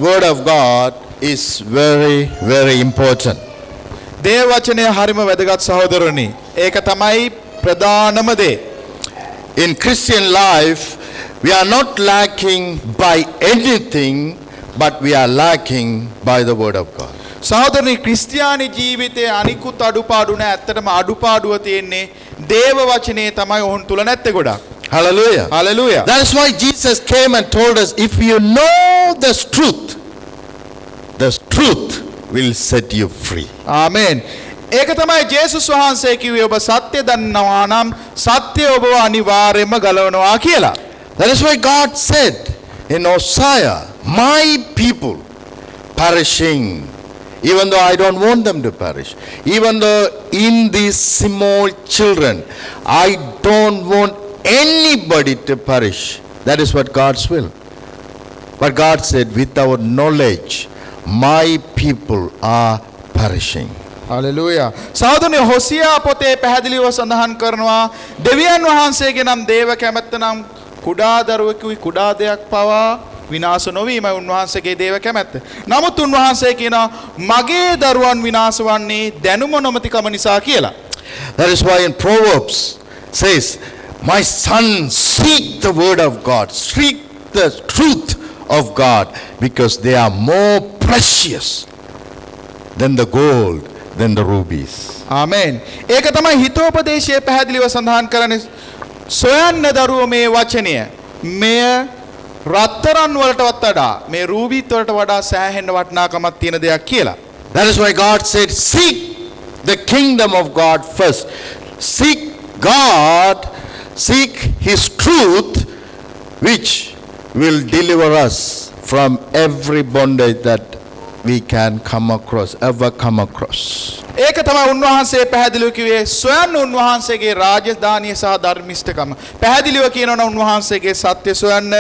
word of God is very, very important. දේව වචනය හරිම වැදගත් සහෝදරනි. ඒක තමයි ප්‍රධානම දේ. In Christian life, we are not lacking by anything, but we are lacking by the word of God. සහෝදරනි ක්‍රිස්තියානි ජීවිතයේ අනිකුත් අඩුපාඩු නැහැ. ඇත්තටම අඩුපාඩුව තියෙන්නේ දේව වචනේ තමයි ඔවුන් තුල නැත්තේ ගොඩක්. Hallelujah. Hallelujah. That is why Jesus came and told us, if you know the truth will set you free. ආමෙන්. ඒක තමයි ජේසුස් වහන්සේ කිව්වේ ඔබ සත්‍ය දන්නවා නම් සත්‍ය ඔබව අනිවාර්යයෙන්ම ගලවනවා කියලා. That is why God said in Hosea, my people perishing, even though I don't want them to perish, even though in these small children, I don't want anybody to perish. That is what God's will. But God said, without knowledge, my people are perishing. Hallelujah. සහෝදරනි Hosea පොතේ පැහැදිලිව සඳහන් කරනවා දෙවියන් වහන්සේගේ නම් දේව කැමැත්ත නම් කුඩා දරුවෙකුයි කුඩා දෙයක් පවා විනාශ නොවීමයි උන්වහන්සේගේ දේව කැමැත්ත. නමුත් උන්වහන්සේ කියනවා මගේ දරුවන් විනාශ වන්නේ දැනුම නොමැතිකම නිසා කියලා. That is why in Proverbs says, my son, seek the word of God, seek the truth of God, because they are more precious than the gold, than the rubies. ආමෙන්. ඒක තමයි හිතෝපදේශයේ පැහැදිලිව සඳහන් කරන්නේ සොයන්න දරුවෝ මේ වචනය. මෙය රත්තරන් වලටවත් වඩා මේ රූබීත් වලට වඩා සෑහෙන වටිනාකමක් තියෙන දෙයක් කියලා. That is why God said, seek the kingdom of God first. Seek God, seek His truth, which will deliver us from every bondage that we can come across, ever come across. ඒක තමයි උන්වහන්සේ පැහැදිලිව කිව්වේ සොයන්න උන්වහන්සේගේ රාජධානිය සහ ධර්මිෂ්ඨකම. පැහැදිලිව කියනවා නම් උන්වහන්සේගේ සත්‍ය සොයන්න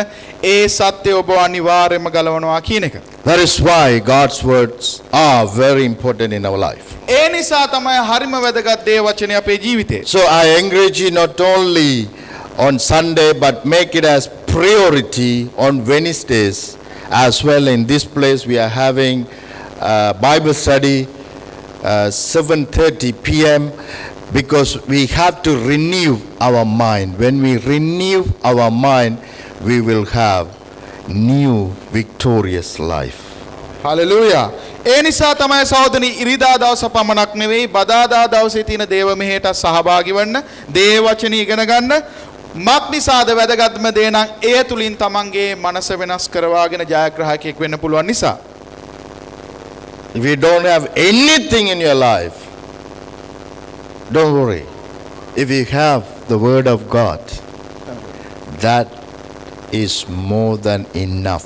ඒ සත්‍ය ඔබ අනිවාර්යයෙන්ම ගලවනවා කියන එක. That is why God's words are very important in our life. ඒ නිසා තමයි හරිම වැදගත් දේ වචනේ අපේ ජීවිතේ. So I encourage you not only on Sunday, but make it as priority on Wednesdays as well. In this place we are having Bible study 7:30 p.m. because we have to renew our mind. When we renew our mind, we will have new victorious life. Hallelujah. ඒ නිසා තමයි සහෝදරනි ඉරිදා දවස පමණක් නෙවෙයි බදාදා දවසේ තියෙන දේව මෙහෙට සහභාගී වෙන්න, දේව වචනේ ඉගෙන ගන්න. මක් නිසාද වැදගත්ම දේ නම් ඒ තුලින් තමන්ගේ මනස වෙනස් කරවාගෙන ජයග්‍රාහකයෙක් වෙන්න පුළුවන් නිසා. If you don't have anything in your life, don't worry. If you have the word of God, that is more than enough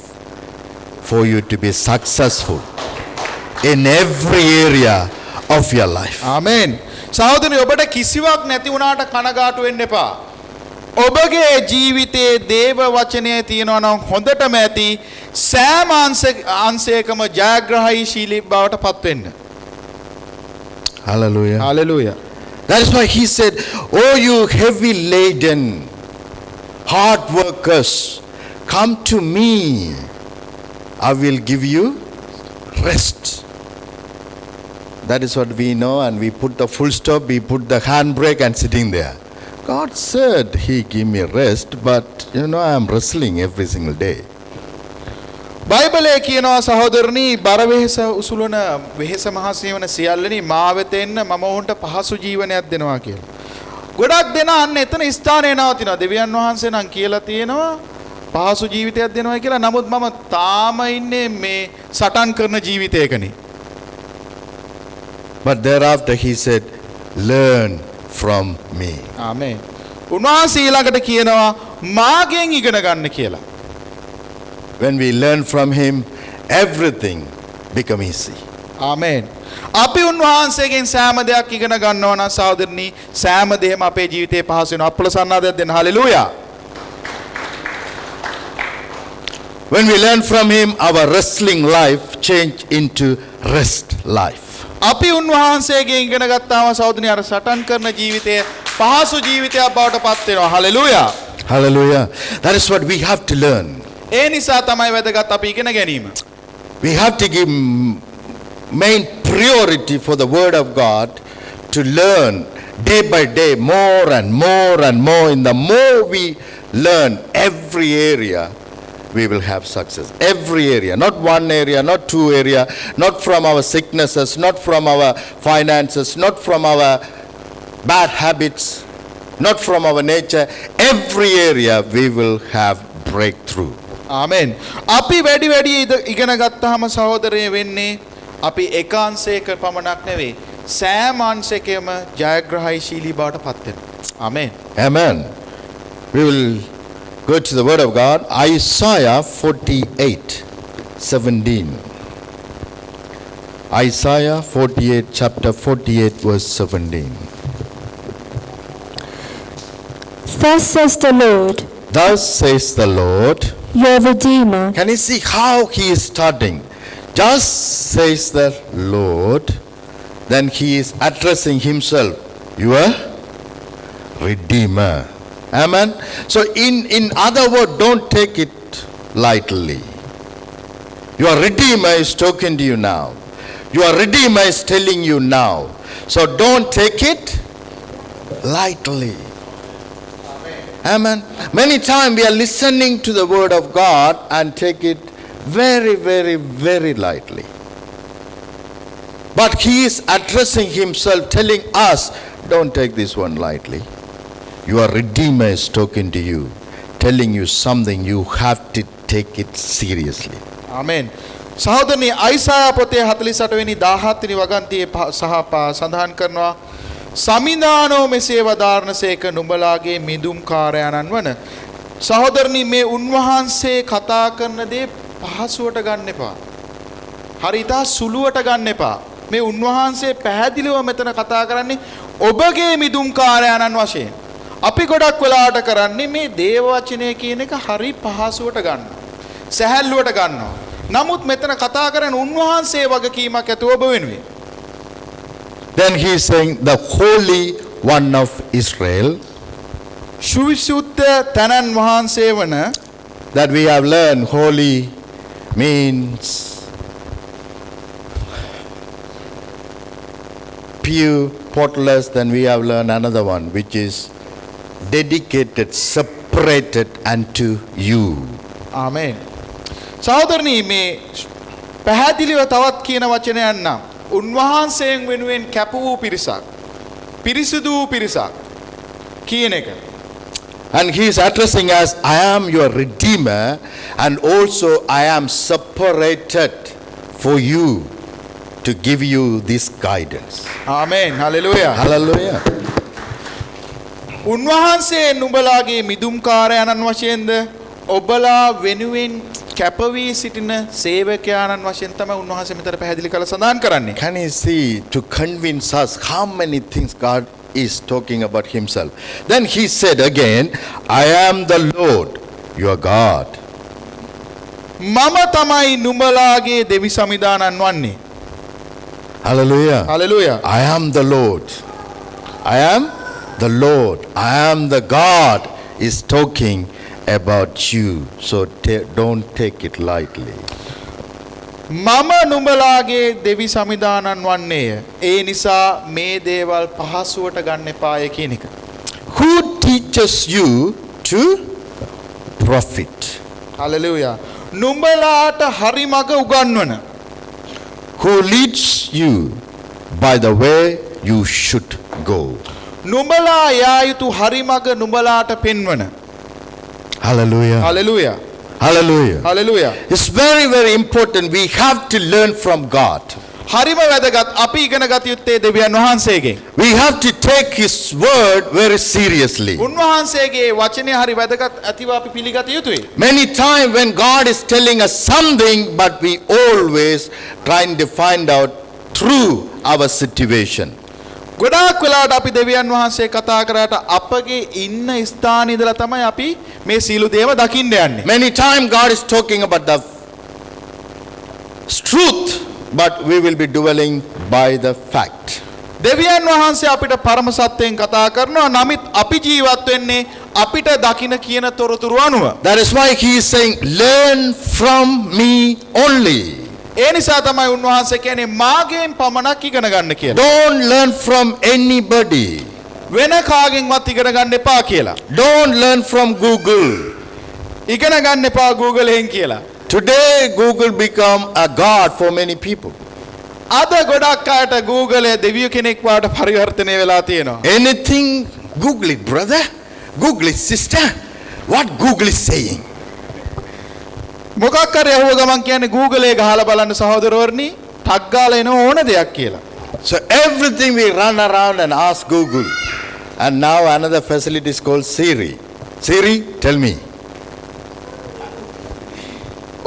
for you to be successful in every area of your life. ආමෙන්. සහෝදරනි ඔබට කිසිවක් නැති වුණාට කනගාටු වෙන්න එපා. ඔබගේ ජීවිතයේ දේව වචනය තියෙනවා නම් හොඳටම ඇති සෑම අංශයකම ජයග්‍රහීශීලී බවට පත් වෙන්න. Hallelujah. Hallelujah. That is why he said, oh you heavy laden, hard workers, come to me. I will give you rest. That is what we know, and we put the full stop, we put the handbrake and sitting there. God said He give me rest, but you know I am wrestling every single day. බයිබලයේ කියනවා සහෝදරනි බර වෙහෙස උසුලන වෙහෙස මහසී වන සියල්ලනි මා වෙත එන්න මම ඔවුන්ට පහසු ජීවනයක් දෙනවා කියලා. ගොඩක් දෙනා අන්න එතන ස්ථානයේ නවතිනවා. දෙවියන් වහන්සේ නම් කියලා තියෙනවා පහසු ජීවිතයක් දෙනවා කියලා. නමුත් මම තාම ඉන්නේ මේ සටන් කරන ජීවිතයකනේ. But thereafter he said, learn from me. ආමේන්. උන්වහන්සේ ඊළඟට කියනවා මාගෙන් ඉගෙන ගන්න කියලා. When we learn from him, everything become easy. ආමේන්. අපි උන්වහන්සේගෙන් සෑම දෙයක් ඉගෙන ගන්නවා නම් සහෝදරනි සෑම දෙයක්ම අපේ ජීවිතේ පහසු වෙනවා. අපල සන්නාදයක් දෙන්න. Hallelujah. When we learn from him, our wrestling life change into rest life. අපි උන්වහන්සේගෙන් ඉගෙන ගත්තාම සහෝදරනි අර සටන් කරන ජීවිතය පහසු ජීවිතයක් බවට පත් වෙනවා. Hallelujah. Hallelujah. That is what we have to learn. ඒ නිසා තමයි වැදගත් අපි ඉගෙන ගැනීම. We have to give main priority for the Word of God to learn day by day more and more and more. In the more we learn every area, we will have success. Every area, not one area, not two area, not from our sicknesses, not from our finances, not from our bad habits, not from our nature. Every area we will have breakthrough. ආමෙන්. අපි වැඩි වැඩි ඉගෙන ගත්තාම සහෝදරය වෙන්නේ අපි එක අංශයක පමණක් නෙවෙයි සෑම අංශයකම ජයග්‍රහීශීලී බවට පත් වෙනවා. ආමෙන්. Amen. We will go to the Word of God, Isaiah 48:17. Isaiah 48, chapter 48, verse 17. Thus says the Lord, Thus says the Lord. your Redeemer. Can you see how he is starting? Just says the Lord, then he is addressing himself, your Redeemer. Amen. So in other words, don't take it lightly. Your Redeemer is talking to you now. Your Redeemer is telling you now. So don't take it lightly. Amen. Many times we are listening to the Word of God and take it very, very, very lightly. But he is addressing himself, telling us, don't take this one lightly. Your Redeemer is talking to you, telling you something, you have to take it seriously. ආමෙන්. සහෝදරනි අයිසායා පොතේ 48 වෙනි 17 වෙනි වගන්තියේ සඳහන් කරනවා සමිඳානෝ මෙසේ වදාරනසේක නුඹලාගේ මිදුම් කාර්යයන්න් වන සහෝදරනි මේ උන්වහන්සේ කතා කරන දේ පහසුවට ගන්න එපා. හරියට සුළුවට ගන්න එපා. මේ උන්වහන්සේ පැහැදිලිව මෙතන කතා කරන්නේ ඔබගේ මිදුම් කාර්යයන්න් වශයෙන්. අපි ගොඩක් වෙලාවට කරන්නේ මේ දේව වචනය කියන එක හරි පහසුවට ගන්නවා. සැහැල්ලුවට ගන්නවා. නමුත් මෙතන කතා කරන උන්වහන්සේ වගකීමක් ඇතුව ඔබ වෙනුවෙන්. Then he is saying, the Holy One of Israel, සුවිසුද්ධ තනන් වහන්සේ වන that we have learned, holy means pure, spotless. Then we have learned another one, which is dedicated, separated unto you. ආමෙන්. සහෝදරනි මේ පැහැදිලිව තවත් කියන වචනයක් නම් උන්වහන්සේන් වෙනුවෙන් කැප වූ පිරිසක් පිරිසිදු වූ පිරිසක් කියන එක. And he is addressing us, I am your Redeemer, and also I am separated for you to give you this guidance. Amen. Hallelujah. Hallelujah. උන්වහන්සේ නුඹලාගේ මිදුම්කාරයන්න් වශයෙන්ද ඔබලා වෙනුවෙන් කැපවී සිටින සේවකයන්න් වශයෙන් තමයි උන්වහන්සේ මෙතන පැහැදිලි කරලා සඳහන් කරන්නේ. Can you see, to convince us how many things God is talking about himself? Then he said again, I am the Lord, your God. මම තමයි නුඹලාගේ දෙවි සමිදානන් වන්නේ. Hallelujah. Hallelujah. I am the Lord. I am the Lord. I am the God is talking about you. So don't take it lightly. මම නුඹලාගේ දෙවි සමිදානන් වන්නේය. ඒ නිසා මේ දේවල් පහසුවට ගන්න එපාය කියන එක. Who teaches you to profit? Hallelujah. නුඹලාට හරි මඟ උගන්වන. Who leads you by the way you should go? නුඹලා යා යුතු හරි මඟ නුඹලාට පෙන්වන. Hallelujah. Hallelujah. Hallelujah. Hallelujah. It's very, very important. We have to learn from God. හරිම වැදගත් අපි ඉගෙන ගත යුත්තේ දෙවියන් වහන්සේගෙන්. We have to take his word very seriously. උන්වහන්සේගේ වචනය හරි වැදගත් ඇතිව අපි පිළිගත යුතුයි. Many times when God is telling us something, but we always trying to find out through our situation. ගොඩාක් වෙලාවට අපි දෙවියන් වහන්සේ කතා කරාට අපගේ ඉන්න ස්ථානයේ ඉඳලා තමයි අපි මේ සීල දේව දකින්න යන්නේ. Many times God is talking about the truth, but we will be dwelling by the fact. දෙවියන් වහන්සේ අපිට පරම සත්‍යයෙන් කතා කරනවා නමුත් අපි ජීවත් වෙන්නේ අපිට දකින්න කියන තොරතුරු අනුව. That is why he is saying, learn from me only. ඒ නිසා තමයි උන්වහන්සේ කියන්නේ මාගෙන් පමණක් ඉගෙන ගන්න කියලා. Don't learn from anybody. වෙන කාගෙන්වත් ඉගෙන ගන්න එපා කියලා. Don't learn from Google. ඉගෙන ගන්න එපා Google එකෙන් කියලා. Today, Google become a god for many people. අද ගොඩක් අයට Google එක දෙවියෝ කෙනෙක් වාට පරිවර්තනය වෙලා තියෙනවා. Anything, Google it, brother. Google it, sister. What Google is saying. මොකක් හරි අහුව ගමන් කියන්නේ Google එක ගහලා බලන්න සහෝදරවරුනි ටක් ගාලා එන ඕන දෙයක් කියලා. So everything we run around and ask Google. And now another facility is called Siri. Siri, tell me.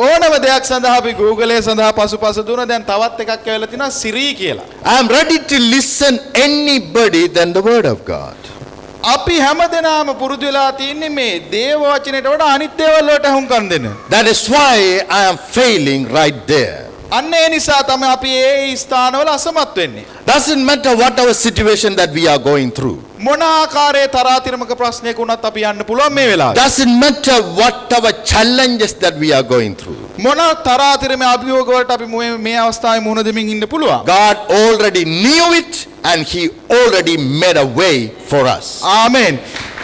ඕනම දෙයක් සඳහා අපි Google එක සඳහා පසුපස දුන දැන් තවත් එකක් ඇවිල්ලා තිනවා Siri කියලා. I am ready to listen anybody than the word of God. අපි හැමදෙනාම පුරුදු වෙලා තින්නේ මේ දේව වචනයට වඩා අනිත් දේවල් වලට හුම්කම් දෙන්න. That is why I am failing right there. අන්න ඒ නිසා තමයි අපි ඒ ස්ථානවල අසමත් වෙන්නේ. Doesn't matter what our situation that we are going through. මොන ආකාරයේ තරාතිරමක ප්‍රශ්නයක වුණත් අපි යන්න පුළුවන් මේ වෙලාවේ. Doesn't matter what our challenges that we are going through. මොන තරාතිරමේ අභියෝග වලට අපි මේ අවස්ථාවේ මුහුණ දෙමින් ඉන්න පුළුවන්. God already knew it and he already made a way for us. ආමෙන්.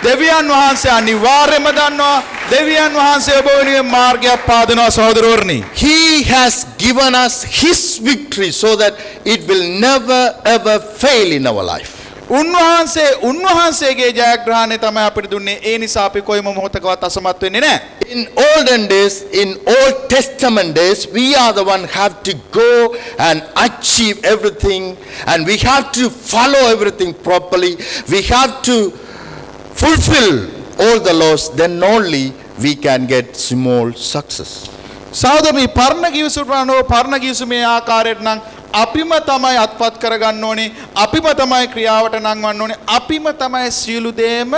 දෙවියන් වහන්සේ අනිවාර්යයෙන්ම දන්නවා. දෙවියන් වහන්සේ ඔබ වෙනුවෙන් මාර්ගයක් පාදනවා සහෝදරවරුනි. He has given us his victory so that it will never ever fail in our life. උන්වහන්සේගේ ජයග්‍රහණය තමයි අපිට දුන්නේ. ඒ නිසා අපි කොයිම මොහොතකවත් අසමත් වෙන්නේ නැහැ. In olden days, in Old Testament days, we are the one have to go and achieve everything and we have to follow everything properly. We have to fulfill all the laws, then only we can get small success. සහෝදරනි පරණ කිවිසුමනෝ පරණ කිවිසුමේ ආකාරයට නම් අපිම තමයි අත්පත් කරගන්න ඕනේ. අපිම තමයි ක්‍රියාවට නංවන්න ඕනේ. අපිම තමයි සියලු දේම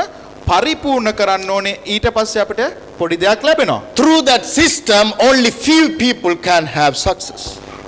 පරිපූර්ණ කරන්න ඕනේ. ඊට පස්සේ අපිට පොඩි දෙයක් ලැබෙනවා. Through that system, only few people can have success.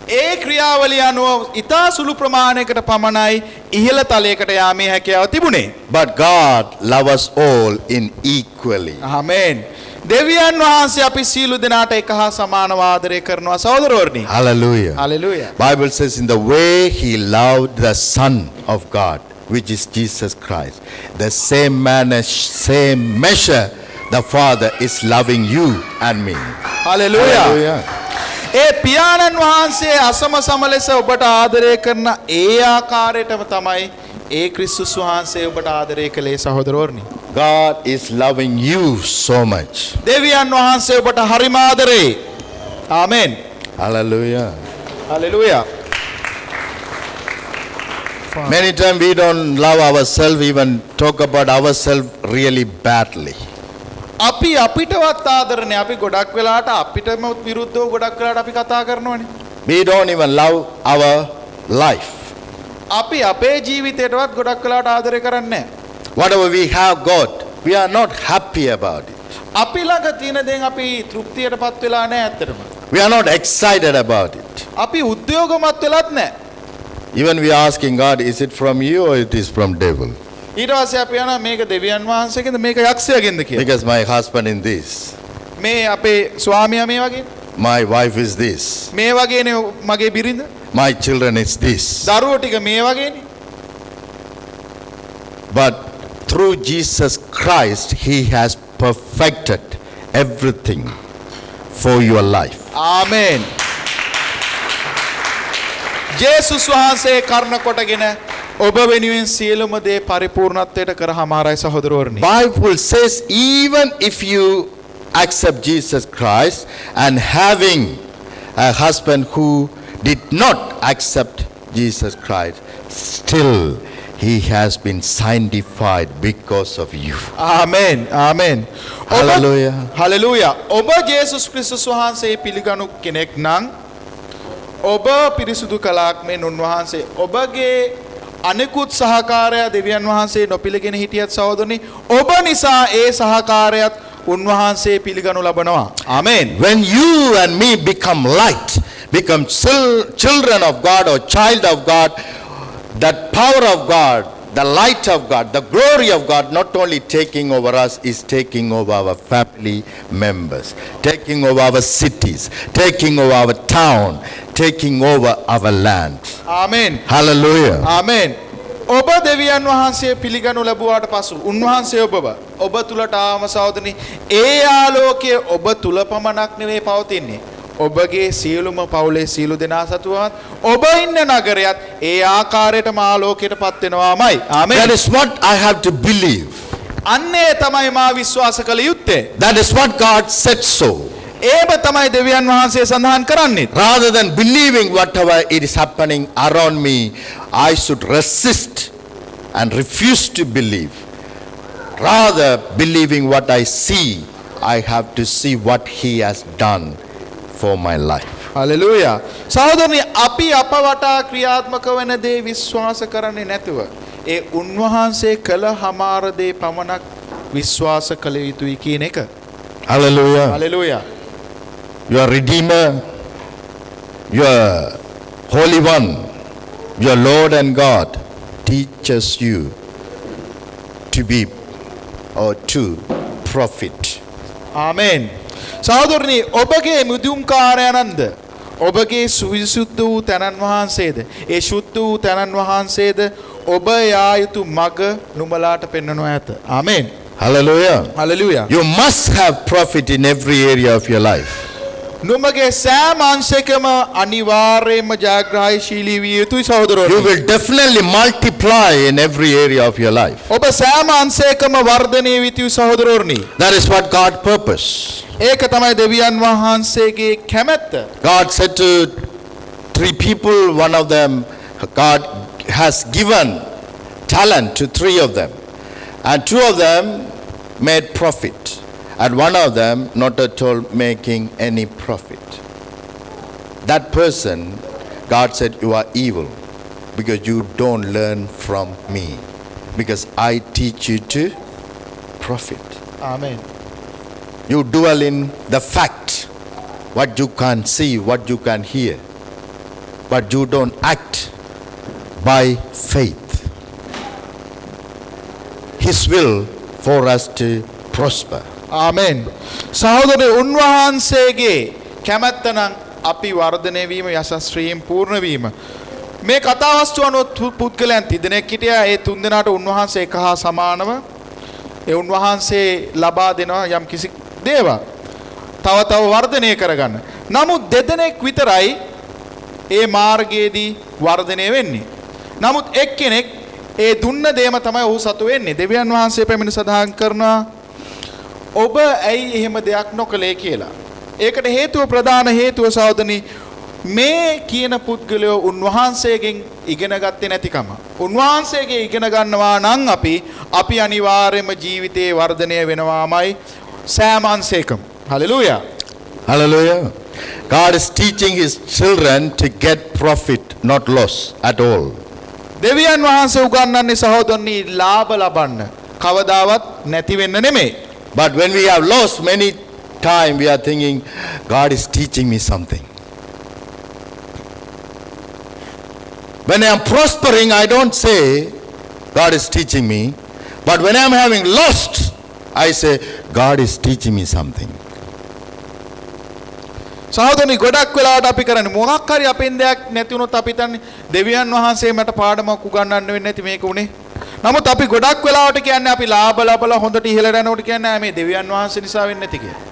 ඒ ක්‍රියාවලිය අනුව ඉතා සුළු ප්‍රමාණයකට පමණයි ඉහළ තලයකට යාමේ හැකියාව තිබුණේ. But God loves us all in equally. ආමෙන්. දෙවියන් වහන්සේ අපි සියලු දෙනාට එක හා සමානව ආදරය කරනවා සහෝදරවරුනි. Hallelujah. Hallelujah. Bible says in the way he loved the Son of God, which is Jesus Christ, the same manner, same measure, the Father is loving you and me. Hallelujah. ඒ පියාණන් වහන්සේ අසම සම ලෙස ඔබට ආදරය කරන ඒ ආකාරයටම තමයි ඒ ක්‍රිස්තුස් වහන්සේ ඔබට ආදරය කළේ සහෝදරවරුනි. God is loving you so much. දෙවියන් වහන්සේ ඔබට හරිම ආදරේ. ආමෙන්. Hallelujah. Hallelujah. Many times we don't love ourselves, even talk about ourselves really badly. අපි අපිටවත් ආදරනේ. අපි ගොඩක් වෙලාට අපිටම විරුද්ධව ගොඩක් වෙලාට අපි කතා කරනවනේ. We don't even love our life. අපි අපේ ජීවිතේටවත් ගොඩක් වෙලාට ආදරය කරන්නේ නැහැ. Whatever we have got, we are not happy about it. අපි ළඟ තියෙන දේන් අපි තෘප්තියටපත් වෙලා නැහැ ඇත්තටම. We are not excited about it. අපි උද්‍යෝගමත් වෙලත් නැහැ. Even we are asking God, is it from you or it is from devil? ඊට පස්සේ අපි යනවා මේක දෙවියන් වහන්සේගෙන්ද මේක යක්ෂයාගෙන්ද කියලා. Because my husband is this, මේ අපේ ස්වාමියා මේ වගේ. my wife is this, මේ වගේනේ මගේ බිරිඳ. my children is this. දරුවෝ ටික මේ වගේනේ. But through Jesus Christ, he has perfected everything for your life. ආමෙන්. ජේසුස් වහන්සේ කර්ණ කොටගෙන ඔබ වෙනුවෙන් සියලුම දේ පරිපූර්ණත්වයට කරහමාරයි සහෝදරවරුනි. Bible says even if you accept Jesus Christ and having a husband who did not accept Jesus Christ, still he has been sanctified because of you. Amen. Amen. Hallelujah. Hallelujah. ඔබ ජේසුස් ක්‍රිස්තුස් වහන්සේ පිළිගනු කෙනෙක් නම් ඔබ පිරිසුදු කලාක් මෙන් උන්වහන්සේ ඔබගේ අනෙකුත් සහකාරය දෙවියන් වහන්සේ නොපිළිගෙන හිටියත් සහෝදරනි ඔබ නිසා ඒ සහකාරයත් උන්වහන්සේ පිළිගනු ලබනවා. ආමෙන්. When you and me become light, become children of God or child of God, that power of God, the light of God, the glory of God not only taking over us, is taking over our family members, taking over our cities, taking over our town, taking over our land. Amen. Hallelujah. ආමෙන්. ඔබ දෙවියන් වහන්සේ පිළිගනු ලැබුවාට පසු උන්වහන්සේ ඔබ තුලට ආවම සහෝදරනි ඒ ආලෝකය ඔබ තුල පමණක් නෙවෙයි පවතින්නේ. ඔබගේ සියලුම පවුලේ සියලු දෙනා සතුවත් ඔබ ඉන්න නගරයත් ඒ ආකාරයටම ආලෝකයට පත් වෙනවාමයි. ආමෙන්. That is what I have to believe. අන්නේ තමයි මා විශ්වාස කළ යුත්තේ. That is what God said so. ඒම තමයි දෙවියන් වහන්සේ සඳහන් කරන්නේ. Rather than believing whatever it is happening around me, I should resist and refuse to believe. Rather, believing what I see, I have to see what He has done for my life. Hallelujah. සහෝදරනි අපි අප වටා ක්‍රියාත්මක වෙන දේ විශ්වාස කරන්නේ නැතුව ඒ උන්වහන්සේ කළ හමාර දේ පමණක් විශ්වාස කළ යුතුයි කියන එක. Hallelujah. Hallelujah. Your Redeemer, your Holy One, your Lord and God teaches you to be or to profit. ආමෙන්. සහෝදරනි ඔබගේ මුදුන්කාරයන්න්ද ඔබගේ සුවිසුද්ධ වූ තනන් වහන්සේද ඒ ශුද්ධ වූ තනන් වහන්සේද ඔබ යා යුතු මඟ නුඹලාට පෙන්වනු ඇත. ආමෙන්. Hallelujah. Hallelujah. You must have profit in every area of your life. නුඹගේ සෑම අංශයකම අනිවාර්යයෙන්ම ජයග්‍රහණශීලී විය යුතුයි සහෝදරයනි. You will definitely multiply in every area of your life. ඔබ සෑම අංශයකම වර්ධනය විය යුතුයි සහෝදරයනි. That is what God purpose. ඒක තමයි දෙවියන් වහන්සේගේ කැමැත්ත. God said to 3 people, one of them, God has given talent to 3 of them. And 2 of them made profit. And one of them not at all making any profit. That person, God said, you are evil because you don't learn from me. Because I teach you to profit. Amen. You dwell in the fact, what you can see, what you can hear. But you don't act by faith. His will for us to prosper. ආමෙන්. සහෝදරේ උන්වහන්සේගේ කැමැත්ත නම් අපි වර්ධනය වීම යශස්වියෙන් පූර්ණ වීම. මේ කතාවස්තු අනුව පුද්ගලයන් තිදෙනෙක් හිටියා. ඒ තුන්දෙනාට උන්වහන්සේ එක හා සමානව ඒ උන්වහන්සේ ලබා දෙනවා යම් කිසි දේවල්. තව වර්ධනය කරගන්න. නමුත් දෙදෙනෙක් විතරයි ඒ මාර්ගයේදී වර්ධනය වෙන්නේ. නමුත් එක්කෙනෙක් ඒ දුන්න දේම තමයි ඔහු සතු වෙන්නේ. දෙවියන් වහන්සේ පැමිණ සඳහන් කරනවා ඔබ ඇයි එහෙම දෙයක් නොකළේ කියලා. ඒකට හේතුව ප්‍රධාන හේතුව සහෝදරනි මේ කියන පුද්ගලයෝ උන්වහන්සේගෙන් ඉගෙන ගත්තේ නැතිකම. උන්වහන්සේගේ ඉගෙන ගන්නවා නම් අපි අනිවාර්යයෙන්ම ජීවිතේ වර්ධනය වෙනවාමයි සෑම අංශයකම. Hallelujah. Hallelujah. God is teaching His children to get profit, not loss at all. දෙවියන් වහන්සේ උගන්වන්නේ සහෝදරනි ලාභ ලබන්න. කවදාවත් නැති වෙන්න නෙමෙයි. But when we have lost many times, we are thinking, God is teaching me something. When I am prospering, I don't say, God is teaching me. But when I am having lost, I say, God is teaching me something. සහෝදරනි ගොඩක් වෙලාවට අපි කරන්නේ මොකක් හරි අපෙන් දෙයක් නැති වුණොත් අපි හිතන්නේ දෙවියන් වහන්සේ මට පාඩමක් උගන්වන්න වෙන්නේ නැති මේක උනේ. නමුත් අපි ගොඩක් වෙලාවට කියන්නේ අපි ලාභ ලබලා හොඳට ඉහළට යනකොට කියන්නේ මේ දෙවියන් වහන්සේ නිසා වෙන්නේ නැති කියලා.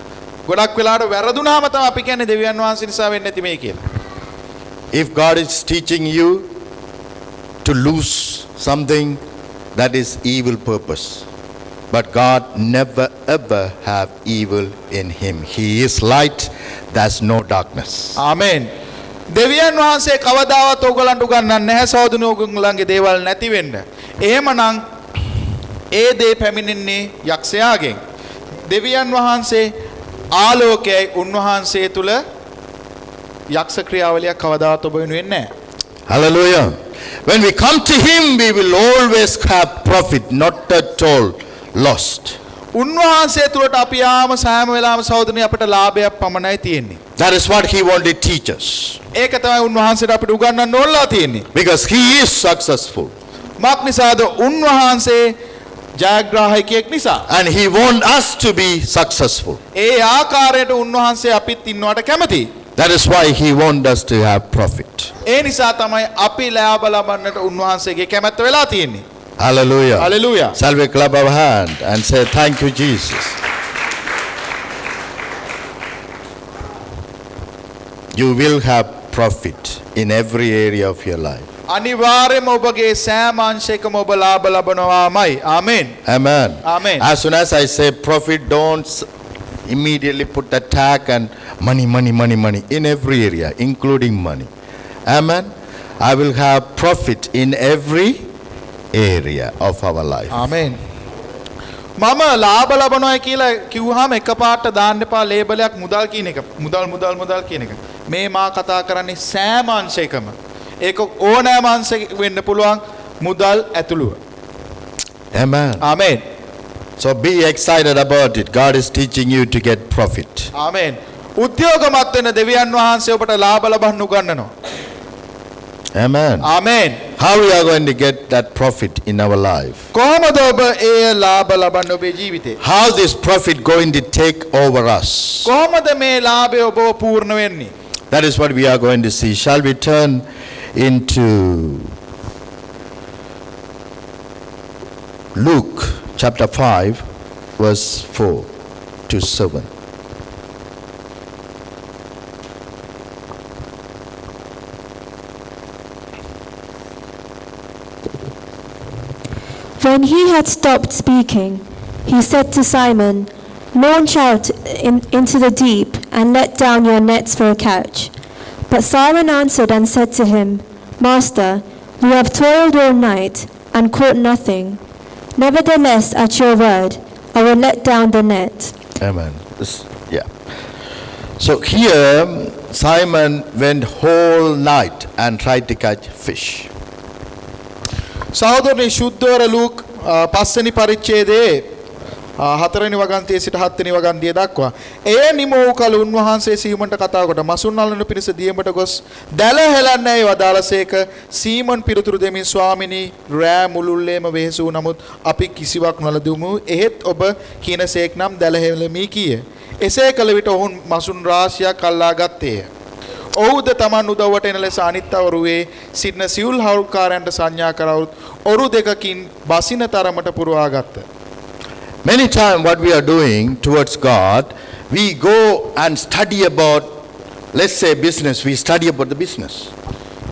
ගොඩක් වෙලාවට වැරදුනාම තමයි අපි කියන්නේ දෙවියන් වහන්සේ නිසා වෙන්නේ නැති මේ කියලා. If God is teaching you to lose something, that is evil purpose. But God never ever have evil in Him. He is light, there's no darkness. ආමෙන්. දෙවියන් වහන්සේ කවදාවත් ඕගලන්ට උගන්වන්නේ නැහැ සහෝදරනි ඕගලන්ගේ දේවල් නැති වෙන්න. එහෙමනම් ඒ දේ පැමිණෙන්නේ යක්ෂයාගෙන්. දෙවියන් වහන්සේ ආලෝකයයි උන්වහන්සේ තුල යක්ෂ ක්‍රියාවලියක් කවදාවත් ඔබ වෙනුවෙන් නැහැ. Hallelujah. When we come to Him, we will always have profit, not at all lost. උන්වහන්සේ තුලට අපි යාම සෑම වෙලාවම සහෝදරනි අපට ලාභයක් පමණයි තියෙන්නේ. That is what He wanted to teach us. ඒක තමයි උන්වහන්සේට අපිට උගන්වන්න ඕනලා තියෙන්නේ. Because He is successful. මක් නිසාද උන්වහන්සේ ජයග්‍රාහකයෙක් නිසා. And He wants us to be successful. ඒ ආකාරයට උන්වහන්සේ අපිත් ඉන්නවට කැමතියි. That is why he wants us to have profit. ඒ නිසා තමයි අපි ලාභ ලබන්නට උන්වහන්සේගේ කැමැත්ත වෙලා තියෙන්නේ. Hallelujah. Hallelujah. Shall we clap our hand and say thank you, Jesus? You will have profit in every area of your life. අනිවාර්යයෙන්ම ඔබගේ සෑම අංශයකම ඔබ ලාභ ලබනවාමයි. ආමෙන්. Amen. Amen. As soon as I say profit, don't immediately put the tag and money, money, money, money in every area, including money. Amen. I will have profit in every area of our life. ආමෙන්. මම ලාභ ලබනවා කියලා කිව්වහම එකපාරට දාන්න එපා ලේබලයක් මුදල් කියන එක. මුදල් කියන එක. මේ මා කතා කරන්නේ සෑම අංශයකම. ඒක ඕනෑම අංශයක වෙන්න පුළුවන් මුදල් ඇතුළුව. Amen. Amen. So be excited about it. God is teaching you to get profit. ආමෙන්. උද්‍යෝගමත් වෙන දෙවියන් වහන්සේ ඔබට ලාභ ලබන්න උගන්වනවා. Amen. Amen. How we are going to get that profit in our life? කොහොමද ඔබ ඒ ලාභ ලබන්න ඔබේ ජීවිතේ? How this profit going to take over us? කොහොමද මේ ලාභය ඔබව පූර්ණ වෙන්නේ? That is what we are going to see. Shall we turn into Luke chapter 5 verse 4 to 7. When he had stopped speaking, he said to Simon, "Launch out into the deep and let down your nets for a catch." But Simon answered and said to him, "Master, we have toiled all night and caught nothing. Nevertheless, at your word, I will let down the net." Amen. Yeah. So here Simon went whole night and tried to catch fish. සහෝදරනි ශුද්ධවර Luke පස්වෙනි පරිච්ඡේදයේ හතරවෙනි වගන්තියේ සිට හත්වෙනි වගන්තිය දක්වා ඒ නිමෝ කල උන්වහන්සේ සීමොන්ට කතා කොට මසුන් අල්ලන පිරිස දියමට ගොස් දැල හෙලන්නේ වදාළසේක සීමොන් පිරුතුරු දෙමින් ස්වාමිනී රෑ මුළුල්ලේම වෙහෙසු නමුත් අපි කිසිවක් නොලදුමු එහෙත් ඔබ කිනසේක් නම් දැල හෙලමි කීය එසේ කල විට ඔවුන් මසුන් රාශියක් අල්ලා ගත්තේය ඔවුද තමන් උදව්වට එන ලෙස අනිත්වරුවේ සිටින සිවුල් හවුල්කාරයන්ට සංඥා කරවුත් ඔරු දෙකකින් බසින තරමට පුරවා ගත්ත. Many times what we are doing towards God, we go and study about, let's say business, we study about the business.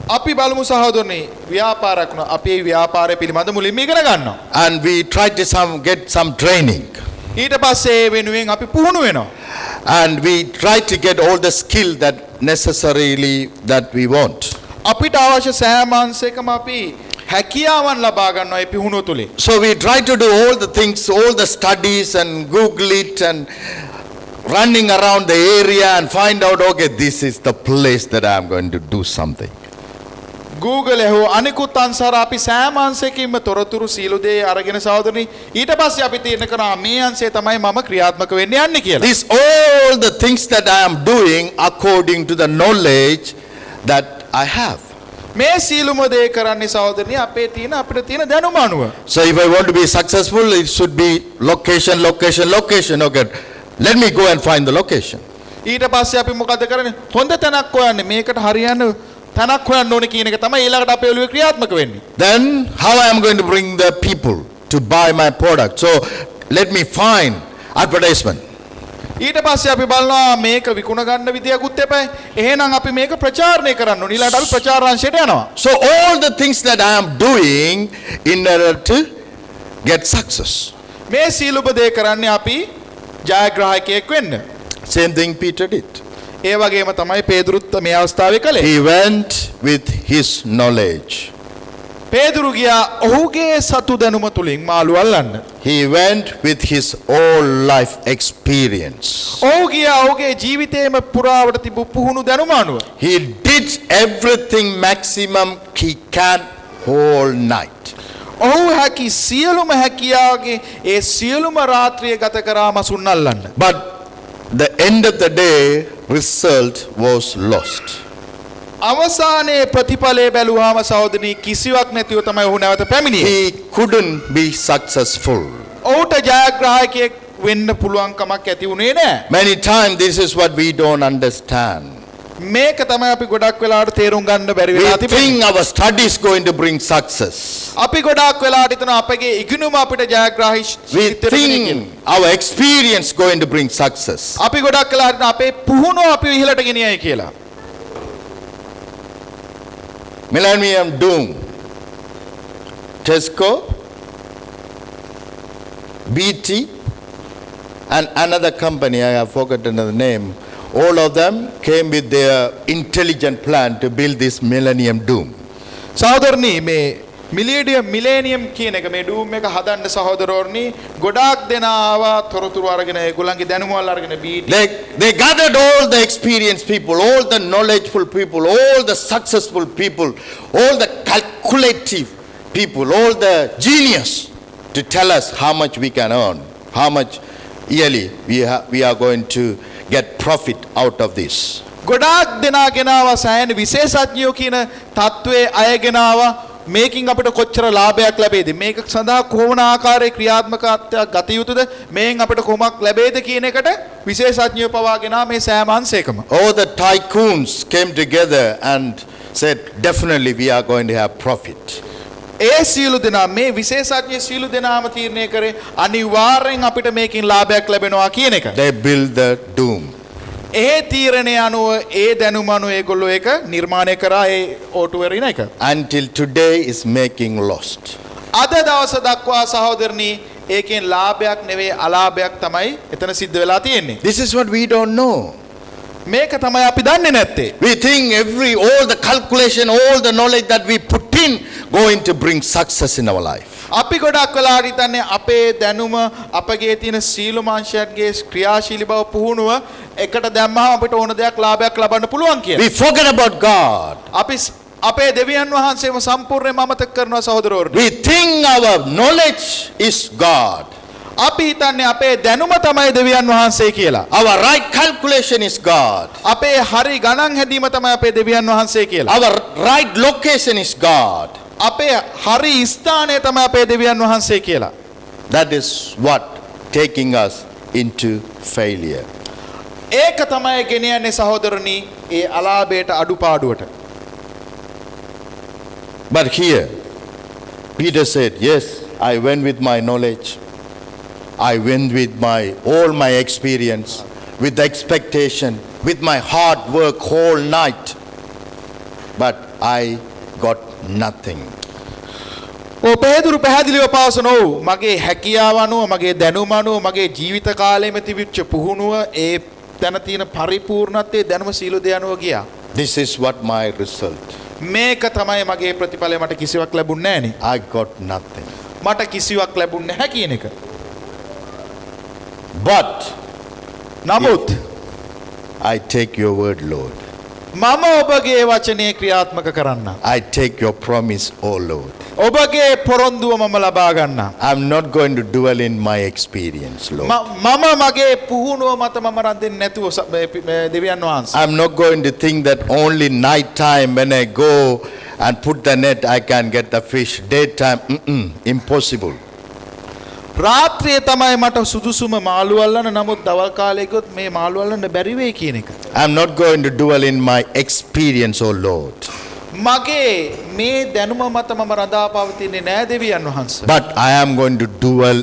අපි බලමු සහෝදරනි ව්‍යාපාරයක් න අපි ඒ ව්‍යාපාරය පිළිබඳ මුලින්ම ඉගෙන ගන්නවා. And we try to get some training. ඊට පස්සේ ඒ වෙනුවෙන් අපි පුහුණු වෙනවා. And we try to get all the skill that necessarily that we want. අපිට අවශ්‍ය සෑම අංශයකම අපි හැකියාවන් ලබා ගන්නවා ඒ පුහුණුව තුලින්. So we try to do all the things, all the studies and Google it and running around the area and find out, okay, this is the place that I am going to do something. Google හෝ අනිකුත් අංශාර අපි සෑම අංශයකින්ම තොරතුරු සීලු දේ අරගෙන සහෝදරනි ඊට පස්සේ අපි තීරණය කරනවා මේ අංශය තමයි මම ක්‍රියාත්මක වෙන්න යන්නේ කියලා. These all the things that I am doing according to the knowledge that I have. මේ සීලුම දේ කරන්නේ සහෝදරනි අපේ තියෙන අපිට තියෙන දැනුම අනුව. So if I want to be successful, it should be location, location, location. Okay, let me go and find the location. ඊට පස්සේ අපි මොකද කරන්නේ? හොඳ තැනක් හොයන්නේ මේකට හරියන තැනක් හොයන්න ඕනේ කියන එක තමයි ඊළඟට අපේ ඔළුවේ ක්‍රියාත්මක වෙන්නේ. Then how I am going to bring the people to buy my product? So let me find advertisement. ඊට පස්සේ අපි බලනවා මේක විකුණ ගන්න විදියකුත් එපයි. එහෙනම් අපි මේක ප්‍රචාරණය කරන්න ඕනේ. ඊළඟට අපි ප්‍රචාර අංශයට යනවා. So all the things that I am doing in order to get success. මේ සීලුබ දේ කරන්නේ අපි ජයග්‍රාහකයෙක් වෙන්න. Same thing Peter did. ඒ වගේම තමයි පේදුරුත් මේ අවස්ථාවේ කළේ. He went with his knowledge. පේදුරු ගියා ඔහුගේ සතු දැනුම තුලින් මාළු අල්ලන්න. He went with his whole life experience. ඔහු ගියා ඔහුගේ ජීවිතේම පුරාවට තිබු පුහුණු දැනුම අනුව. He did everything maximum he can whole night. ඔහු හැකි සියලුම හැකියාවගේ ඒ සියලුම රාත්‍රිය ගත කරා මසුන් අල්ලන්න. But the end of the day result was lost. අවසානයේ ප්‍රතිඵලය බැලුවාම සහෝදරනි කිසිවක් නැතිව තමයි ඔහු නැවත පැමිණියේ. He couldn't be successful. ඔහුට ජයග්‍රාහකයෙක් වෙන්න පුළුවන් කමක් ඇති වුණේ නැහැ. Many times this is what we don't understand. මේක තමයි අපි ගොඩක් වෙලාවට තේරුම් ගන්න බැරි We වෙලා තිබෙන්නේ. think our study is going to bring success. අපි ගොඩක් වෙලාවට හිතනවා අපගේ ඉගෙනුම අපිට ජයග්‍රාහී We ශීතල වෙන්නේ කියලා. think our experience going to bring success. අපි ගොඩක් වෙලාවට හිතනවා අපේ පුහුණුව අපි ඉහළට ගෙනියයි කියලා. Millennium Doom, Tesco, BT, and another company, I have forgotten the name, all of them came with their intelligent plan to build this Millennium Doom. සහෝදරනි මේ මිලේනියම් කියන එක මේ ඩූම් එක හදන්න සහෝදරවරුනි ගොඩාක් දෙනා ආවා තොරතුරු අරගෙන ඒගොල්ලන්ගේ දැනුම වල අරගෙන BT They gathered all the experienced people, all the knowledgeful people, all the successful people, all the calculative people, all the genius to tell us how much we can earn, how much yearly we are going to get profit out of this. ගොඩාක් දෙනා ගෙනාවා සෑහෙන විශේෂඥයෝ කියන තත්වයේ අය ගෙනාවා මේකින් අපිට කොච්චර ලාභයක් ලැබෙයිද මේක සඳහා කොවන ආකාරයේ ක්‍රියාත්මකත්වයක් ගත යුතුද මේන් අපිට කොමක් ලැබෙයිද කියන එකට විශේෂඥයෝ පවා ගෙනා මේ සෑම අංශයකම All the tycoons came together and said, definitely we are going to have profit. ඒ සියලු දෙනා මේ විශේෂඥ සියලු දෙනාම තීරණය කරේ අනිවාර්යෙන් අපිට මේකින් ලාභයක් ලැබෙනවා කියන එක. They built the doom. ඒ තීරණය අනුව ඒ දැනුම අනුව ඒගොල්ලෝ ඒක නිර්මාණය කරා ඒ ඕටුවරින එක. Until today is making lost. අද දවස දක්වා සහෝදරනි ඒකෙන් ලාභයක් නෙවෙයි අලාභයක් තමයි එතන සිද්ධ වෙලා තියෙන්නේ. This is what we don't know. මේක තමයි අපි දන්නේ නැත්තේ. We think all the calculation, all the knowledge that we put in going to bring success in our life. අපි ගොඩක් වෙලාවට හිතන්නේ අපේ දැනුම අපගේ තියෙන සීලමාංශයන්ගේ ක්‍රියාශීලී බව පුහුණුව එකට දැම්මම අපිට ඕන දෙයක් ලාභයක් ලබන්න පුළුවන් කියලා. We forget about God. අපි අපේ දෙවියන් වහන්සේම සම්පූර්ණයෙන්ම අමතක කරනවා සහෝදරවරුනි. We think our knowledge is God. අපි හිතන්නේ අපේ දැනුම තමයි දෙවියන් වහන්සේ කියලා. Our right calculation is God. අපේ හරි ගණන් හැදීම තමයි අපේ දෙවියන් වහන්සේ කියලා. Our right location is God. අපේ හරි ස්ථානය තමයි අපේ දෙවියන් වහන්සේ කියලා. That is what taking us into failure. ඒක තමයි ගෙනියන්නේ සහෝදරනි ඒ අලාභයට අඩුපාඩුවට. But here, Peter said, yes, I went with my knowledge. I went with all my experience, with the expectation, with my hard work whole night. But I got nothing. පේදුරු පැහැදිලිව පවසනෝ මගේ හැකියාව අනුව මගේ දැනුම අනුව මගේ ජීවිත කාලෙම තිබිච්ච පුහුණුව ඒ තැන තියෙන පරිපූර්ණත්වයේ දැනුම සීල දේ අනුව ගියා. This is what my result. මේක තමයි මගේ ප්‍රතිඵලය මට කිසිවක් ලැබුණේ නැහනේ. I got nothing. මට කිසිවක් ලැබුණේ නැහැ කියන එක. But නමුත් I take your word, Lord. මම ඔබගේ වචනේ ක්‍රියාත්මක කරන්න. I take your promise, O Lord. ඔබගේ පොරොන්දුව මම ලබා ගන්නම්. I'm not going to dwell in my experience, Lord. මම මගේ පුහුණුව මත මම රැඳෙන්නේ නැතුව දෙවියන් වහන්සේ. I'm not going to think that only night time when I go and put the net I can get the fish. Daytime, impossible. රාත්‍රියේ තමයි මට සුදුසුම මාළු අල්ලන්න නමුත් දවල් කාලේ ගියොත් මේ මාළු අල්ලන්න බැරි වෙයි කියන එක. I'm not going to dwell in my experience, O Lord. මගේ මේ දැනුම මත මම රඳා පවතින්නේ නෑ දෙවියන් වහන්සේ. But I am going to dwell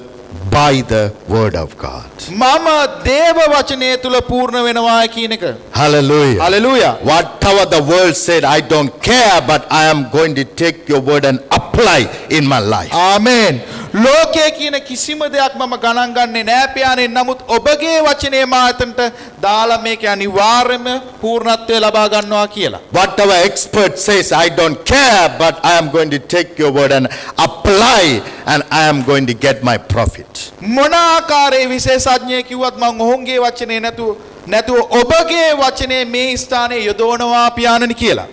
by the word of God. මම දේව වචනය තුල පූර්ණ වෙනවා කියන එක. Hallelujah. Hallelujah. Whatever the world said, I don't care, but I am going to take your word and apply in my life. ආමේන්. ලෝකයේ කියන කිසිම දෙයක් මම ගණන් ගන්නේ නෑ පියාණන් නමුත් ඔබගේ වචනේ මාතන්ට දාලා මේක අනිවාර්යයෙන්ම පූර්ණත්වය ලබා ගන්නවා කියලා. Whatever expert says, I don't care, but I am going to take your word and apply, and I am going to get my profit. මොන ආකාරයේ විශේෂඥයෙක් කිව්වත් මම ඔවුන්ගේ වචනේ නැතුව ඔබගේ වචනේ මේ ස්ථානයේ යොදවනවා පියාණන් කියලා.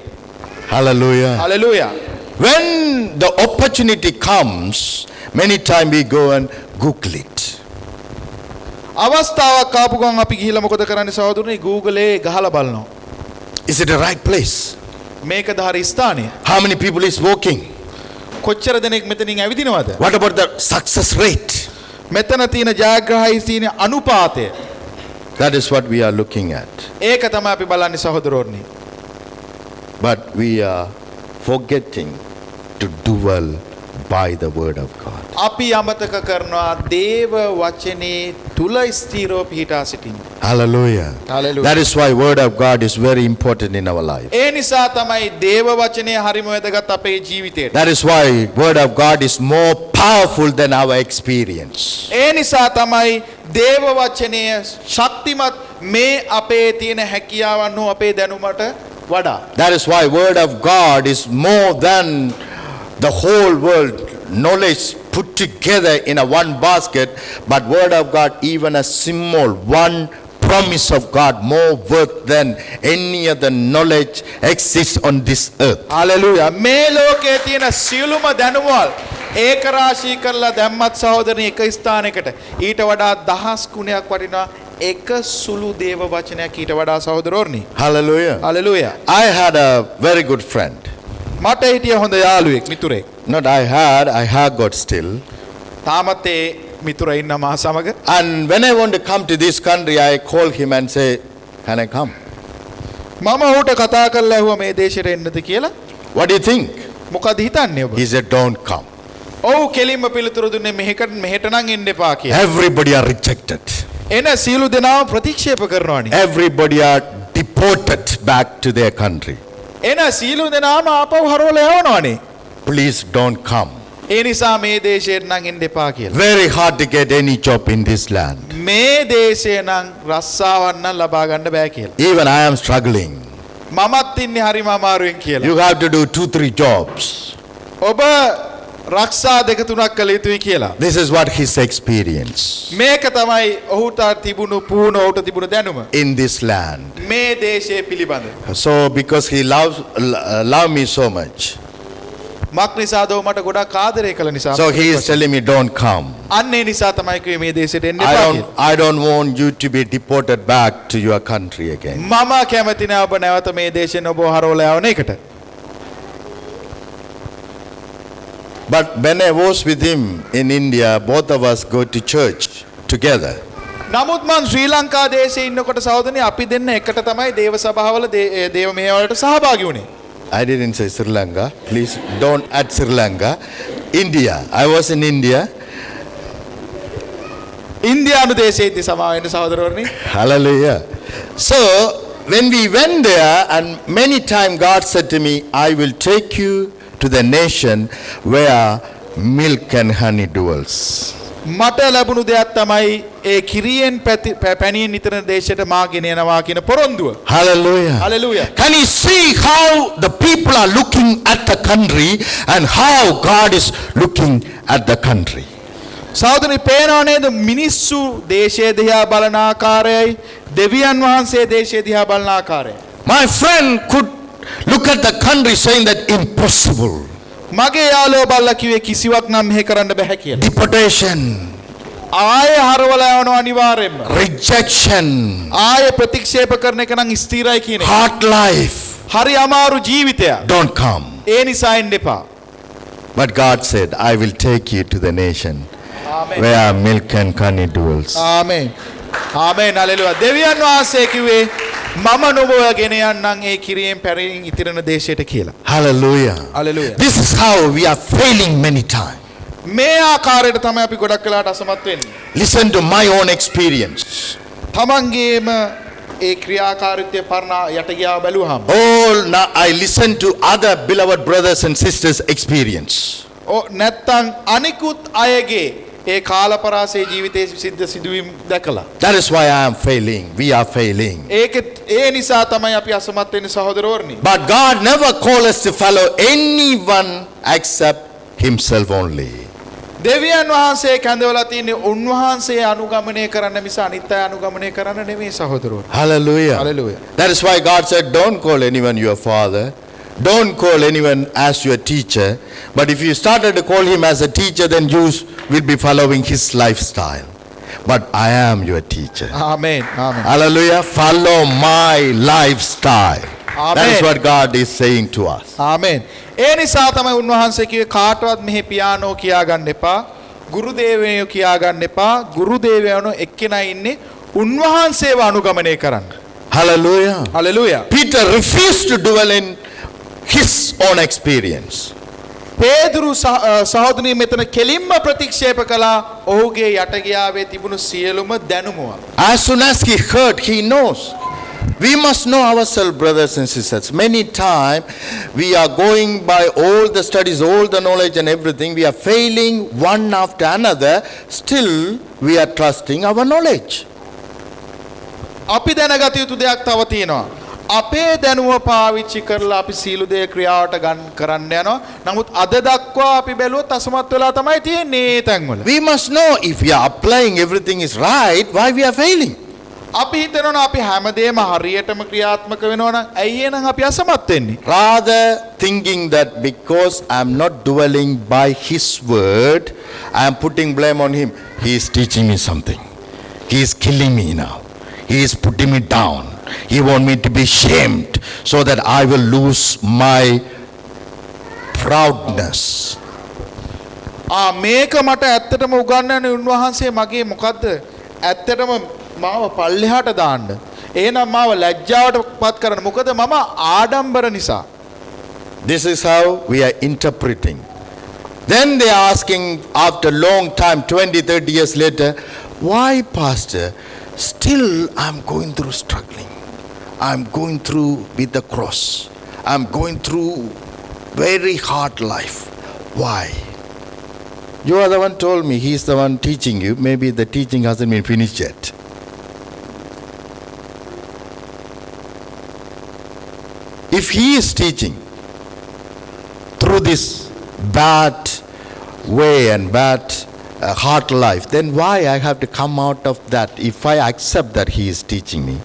Hallelujah. Hallelujah. When the opportunity comes, many times we go and Google it. අවස්ථාවක් ආපු ගමන් අපි ගිහිල්ලා මොකද කරන්නේ සහෝදරනි Google එකේ ගහලා බලනවා. Is it the right place? මේකද හරි ස්ථානය? How many people is walking? කොච්චර දෙනෙක් මෙතනින් ඇවිදිනවද? What about the success rate? මෙතන තියෙන ජයග්‍රහී තියෙන අනුපාතය. That is what we are looking at. ඒක තමයි අපි බලන්නේ සහෝදරෝනි. But we are forgetting to dwell by the word of God. අපි අමතක කරනවා දේව වචනේ තුල ස්ථිරව පිහිටා සිටින්න. Hallelujah. Hallelujah. That is why word of God is very important in our life. ඒ නිසා තමයි දේව වචනේ හරිම වැදගත් අපේ ජීවිතේට. That is why word of God is more powerful than our experience. ඒ නිසා තමයි දේව වචනය ශක්තිමත් මේ අපේ තියෙන හැකියාවන් හෝ අපේ දැනුමට වඩා. That is why word of God is more than the whole world knowledge put together in a one basket, but word of God, even a small one promise of God, more worth than any other knowledge exists on this earth. Hallelujah. මේ ලෝකයේ තියෙන සියලුම දැනුමවල ඒක රාශී කරලා දැම්මත් සහෝදරනි එක ස්ථානයකට ඊට වඩා දහස් ගුණයක් වටිනා එක සුළු දේව වචනයක් ඊට වඩා සහෝදරෝනි. Hallelujah. Hallelujah. I had a very good friend. මට හිටිය හොඳ යාළුවෙක් මිතුරෙක්. Not I have got still. තාමත් ඒ මිතුරා ඉන්න මා සමග. And when I want to come to this country, I call him and say, can I come? මම ඌට කතා කරලා ඇහුවා මේ දේශයට එන්නද කියලා. What do you think? මොකද හිතන්නේ ඔබ? He said, don't come. ඔව් කෙලින්ම පිළිතුරු දුන්නේ මෙහෙට නම් එන්න එපා කියලා. Everybody are rejected. එන සියලු දෙනාම ප්‍රතික්ෂේප කරනවානේ. Everybody are deported back to their country. එන සියලු දෙනාම ආපහු හරවලා යවනවානේ. Please don't come. ඒ නිසා මේ දේශයට නම් එන්න එපා කියලා. Very hard to get any job in this land. මේ දේශේ නම් රස්සාවක් නම් ලබා ගන්න බෑ කියලා. Even I am struggling. මමත් ඉන්නේ හරිම අමාරුවෙන් කියලා. You have to do 2-3 jobs. ඔබ රක්ෂා දෙක තුනක් කළ යුතුයි කියලා. This is what his experience මේක තමයි ඔහුට තිබුණු පුහුණුව ඔහුට තිබුණු දැනුම. in this land. මේ දේශයේ පිළිබඳ. So because he love me so much, මක් නිසාද ඔහු මට ගොඩක් ආදරය කළ නිසා. so he is telling me don't come. අන්න ඒ නිසා තමයි කිව්වේ මේ දේශයට එන්න එපා කියලා. I don't want you to be deported back to your country again. මම කැමති නෑ ඔබ නැවත මේ දේශයෙන් ඔබ හරවලා යවන එකට. But when I was with him in India, both of us go to church together. නමුත් මං ශ්‍රී ලංකා දේශයේ ඉන්නකොට සහෝදරනි අපි දෙන්න එකට තමයි දේව සභාවල දේව මෙහෙවලට සහභාගී වුණේ. I didn't say Sri Lanka. Please don't add Sri Lanka. India. I was in India. ඉන්දියානු දේශයේදී සමා වෙන්න සහෝදරවරුනි. Hallelujah. So when we went there, and many times God said to me, I will take you to the nation where milk and honey dwells. මට ලැබුණු දෙයක් තමයි ඒ කිරියෙන් පැණියෙන් නිතර දේශයට මා ගෙන යනවා කියන පොරොන්දුව. Hallelujah. Hallelujah. Can you see how the people are looking at the country and how God is looking at the country? සහෝදරනි පේනව නේද මිනිස්සු දේශයේ දිහා බලන ආකාරයයි දෙවියන් වහන්සේ දේශයේ දිහා බලන ආකාරයයි. My friend could look at the country saying that impossible. මගේ යාළුවෝ බලලා කිව්වේ කිසිවක් නම් මෙහෙ කරන්න බෑ කියලා. Deportation. ආයෙ හරවලා යවනවා අනිවාර්යෙන්ම. Rejection. ආයෙ ප්‍රතික්ෂේප කරන එක නම් ස්ථිරයි කියන එක. Hard life. හරි අමාරු ජීවිතයක්. Don't come. ඒ නිසා එන්න එපා. But God said, I will take you to the nation Amen. where milk and honey dwells. Amen. Amen hallelujah. දෙවියන් වහන්සේ කිව්වේ මම නුඹව ගෙන යන්නම් ඒ කිරියෙන් පැරියෙන් ඉතිරෙන දේශයට කියලා. Hallelujah. Hallelujah. This is how we are failing many times. මේ ආකාරයට තමයි අපි ගොඩක් වෙලාවට අසමත් වෙන්නේ. Listen to my own experience. තමන්ගේම ඒ ක්‍රියාකාරීත්වය පරණ යට ගියා බැලුවාම. All now I listen to other beloved brothers and sisters' experience. නැත්තම් අනිකුත් අයගේ ඒ කාලපරාසයේ ජීවිතයේ සිද්ධ සිදුවීම් දැකලා. That is why I am failing. We are failing. ඒක ඒ නිසා තමයි අපි අසමත් වෙන්නේ සහෝදරවරුනි. But God never called us to follow anyone except himself only. දෙවියන් වහන්සේ කැඳවලා තියෙන්නේ උන්වහන්සේ අනුගමනය කරන්න මිස අනිත් අය අනුගමනය කරන්න නෙමෙයි සහෝදරවරුනි. Hallelujah. Hallelujah. That is why God said, don't call anyone your father. Don't call anyone as your teacher. But if you started to call him as a teacher, then you will be following his lifestyle. But I am your teacher. ආමේන්. ආමේන්. Hallelujah. Follow my lifestyle. That is Amen. what God is saying to us. ආමේන්. ඒ නිසා තමයි උන්වහන්සේ කිව්වේ කාටවත් මෙහි piano කියා ගන්න එපා. ගුරු දේවයෝ කියා ගන්න එපා. ගුරු දේවයන්ෝ එක්කෙනා ඉන්නේ උන්වහන්සේව අනුගමනය කරන්න. Hallelujah. Hallelujah. Peter refused to dwell in his own experience. පේදුරු සහෝදරනි මෙතන කෙලින්ම ප්‍රතික්ෂේප කළා ඔහුගේ යටගියාවේ තිබුණු සියලුම දැනුම. As soon as he heard, he knows. We must know ourselves, brothers and sisters. Many times we are going by all the studies, all the knowledge and everything. We are failing one after another. Still, we are trusting our knowledge. අපි දැනගත යුතු දෙයක් තව තියෙනවා. අපේ දැනුම පාවිච්චි කරලා අපි සීළු දේ ක්‍රියාවට කරන්න යනවා. නමුත් අද දක්වා අපි බැලුවොත් අසමත් වෙලා තමයි තියෙන්නේ මේ තැන්වල. We must know if we are applying everything is right, why we are failing. අපි හිතනවා අපි හැමදේම හරියටම ක්‍රියාත්මක වෙනවා නම් ඇයි එහෙනම් අපි අසමත් වෙන්නේ? Rather thinking that because I am not dwelling by his word, I am putting blame on him. He is teaching me something. He is killing me now. He is putting me down. He wants me to be shamed so that I will lose my proudness. මේක මට ඇත්තටම උගන්වන්නේ උන්වහන්සේ මගේ මොකද්ද? ඇත්තටම මාව පල්ලෙහාට දාන්න. එහෙනම් මාව ලැජ්ජාවට පත් කරන්න. මොකද මම ආඩම්බර නිසා. This is how we are interpreting. Then they are asking after long time, 20, 30 years later, why, Pastor? Still I'm going through struggling. I'm going through with the cross. I'm going through very hard life. Why? You are the one told me. He's the one teaching you. Maybe the teaching hasn't been finished yet. If he is teaching through this bad way and bad hard life, then why I have to come out of that if I accept that he is teaching me?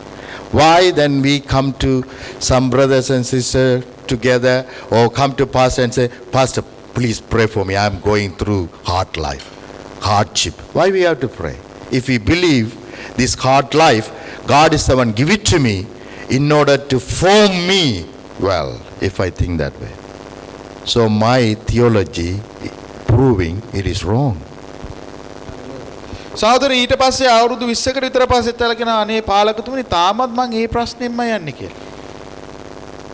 Why then we come to some brothers and sisters together or come to pastor and say, Pastor, please pray for me. I am going through hard life, hardship. Why we have to pray? If we believe this hard life, God is the one give it to me in order to form me well, if I think that way. So my theology proving it is wrong. සහෝදර ඊට පස්සේ අවුරුදු 20කට විතර පස්සේ තලකන අනේ පාලකතුමනි තාමත් මං මේ ප්‍රශ්නෙම්ම යන්නේ කියලා.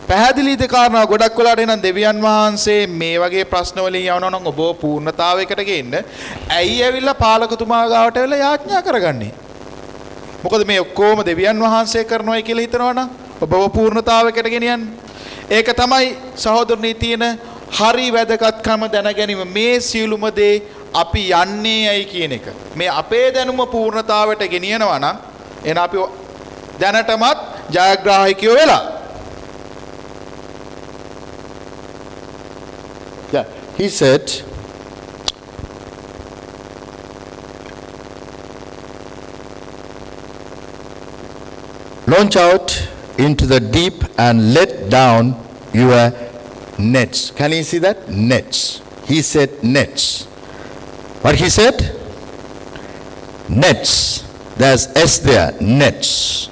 පැහැදිලිද කාරණා ගොඩක් වෙලාට එනන් දෙවියන් වහන්සේ මේ වගේ ප්‍රශ්න වලින් යවනවා නම් ඔබ පූර්ණතාවයකට ගේන්න ඇයි ඇවිල්ලා පාලකතුමා ගාවට ඇවිල්ලා යාඥා කරගන්නේ? මොකද මේ ඔක්කොම දෙවියන් වහන්සේ කරනවායි කියලා හිතනවා නම් ඔබව පූර්ණතාවයකට ගෙනියන්න. ඒක තමයි සහෝදරනි තියෙන හරි වැදගත්කම දැන ගැනීම. මේ සියලුම දේ අපි යන්නේ ඇයි කියන එක. මේ අපේ දැනුම පූර්ණතාවයට ගෙනියනවා නම් එන අපි දැනටමත් ජයග්‍රාහකයෝ වෙලා. Yeah, he said, launch out into the deep and let down your nets. Can you see that? Nets. He said nets. What he said? Nets. There's S there. Nets.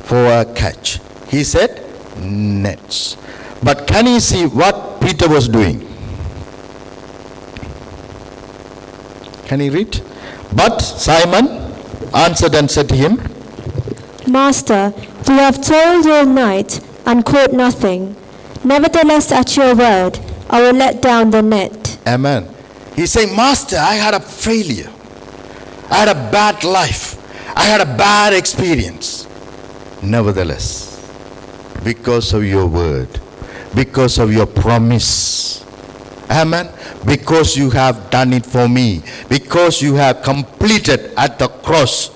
For a catch. He said nets. But can you see what Peter was doing? Can you read? But Simon answered and said to him, Master, we have toiled all night and caught nothing. Nevertheless, at your word, I will let down the net. Amen. He's saying, Master, I had a failure. I had a bad life. I had a bad experience. Nevertheless, because of your word, because of your promise, amen, because you have done it for me, because you have completed at the cross,